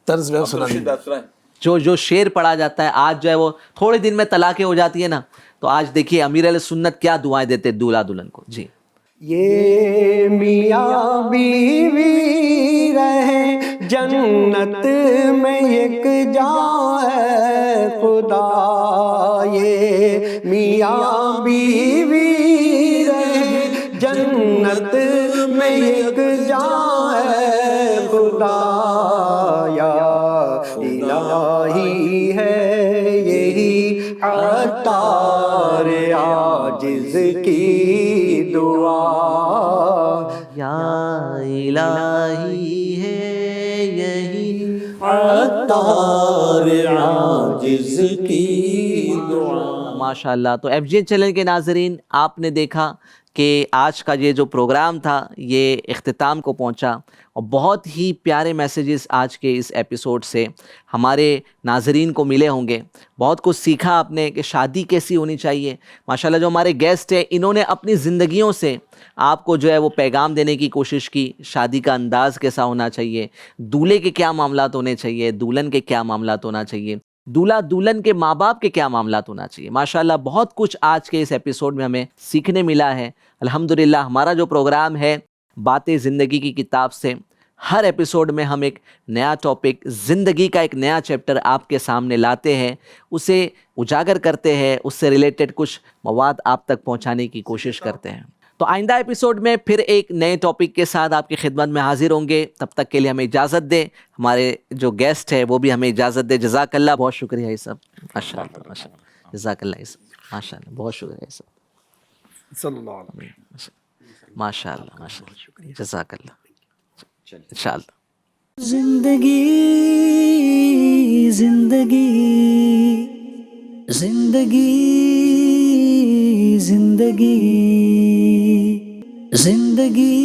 طرز میں سنا. جو شعر پڑھا جاتا ہے, آج جو ہے وہ تھوڑے دن میں طلاقیں ہو جاتی ہے نا, تو آج دیکھیے امیر اہل سنت کیا دعائیں دیتے دولہا دلہن کو. جی, یہ میاں بیوی رہے جنت میں یک جائے خدا, یہ میاں بیوی میں ایک جان ہے خدا یا الہی ہے یہی عطار عاجز کی دعا. یا الہی ہے یہی عطار عاجز کی دعا. ماشاء اللہ. تو ایف جی این چینل کے ناظرین، آپ نے دیکھا کہ آج کا یہ جو پروگرام تھا یہ اختتام کو پہنچا، اور بہت ہی پیارے میسیجز آج کے اس ایپیسوڈ سے ہمارے ناظرین کو ملے ہوں گے. بہت کچھ سیکھا آپ نے کہ شادی کیسی ہونی چاہیے. ماشاءاللہ جو ہمارے گیسٹ ہیں انہوں نے اپنی زندگیوں سے آپ کو جو ہے وہ پیغام دینے کی کوشش کی. شادی کا انداز کیسا ہونا چاہیے، دولہے کے کیا معاملات ہونے چاہیے، دلہن کے کیا معاملات ہونا چاہیے، دولہا دلہن کے ماں باپ کے کیا معاملات ہونا چاہیے. ماشاءاللہ بہت کچھ آج کے اس ایپیسوڈ میں ہمیں سیکھنے ملا ہے. الحمدللہ ہمارا جو پروگرام ہے باتیں زندگی کی کتاب سے، ہر ایپیسوڈ میں ہم ایک نیا ٹاپک، زندگی کا ایک نیا چیپٹر آپ کے سامنے لاتے ہیں، اسے اجاگر کرتے ہیں، اس سے ریلیٹڈ کچھ مواد آپ تک پہنچانے کی کوشش کرتے ہیں. تو آئندہ ایپیسوڈ میں پھر ایک نئے ٹاپک کے ساتھ آپ کی خدمت میں حاضر ہوں گے. تب تک کے لیے ہمیں اجازت دیں. ہمارے جو گیسٹ ہے وہ بھی ہمیں اجازت دے. جزاک اللہ. بہت شکریہ یہ سب. ماشاء اللہ ماشاء اللہ. جزاک اللہ یہ سب. ماشاء اللہ بہت شکریہ یہ سب. صلی اللہ علیہ ماشاء اللہ ماشاء اللہ. جزاک اللہ. انشاءاللہ. زندگی زندگی زندگی زندگی زندگی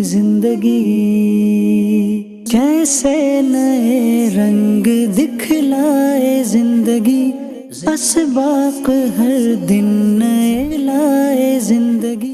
زندگی کیسے نئے رنگ دکھلائے زندگی، اسباق ہر دن نئے لائے زندگی.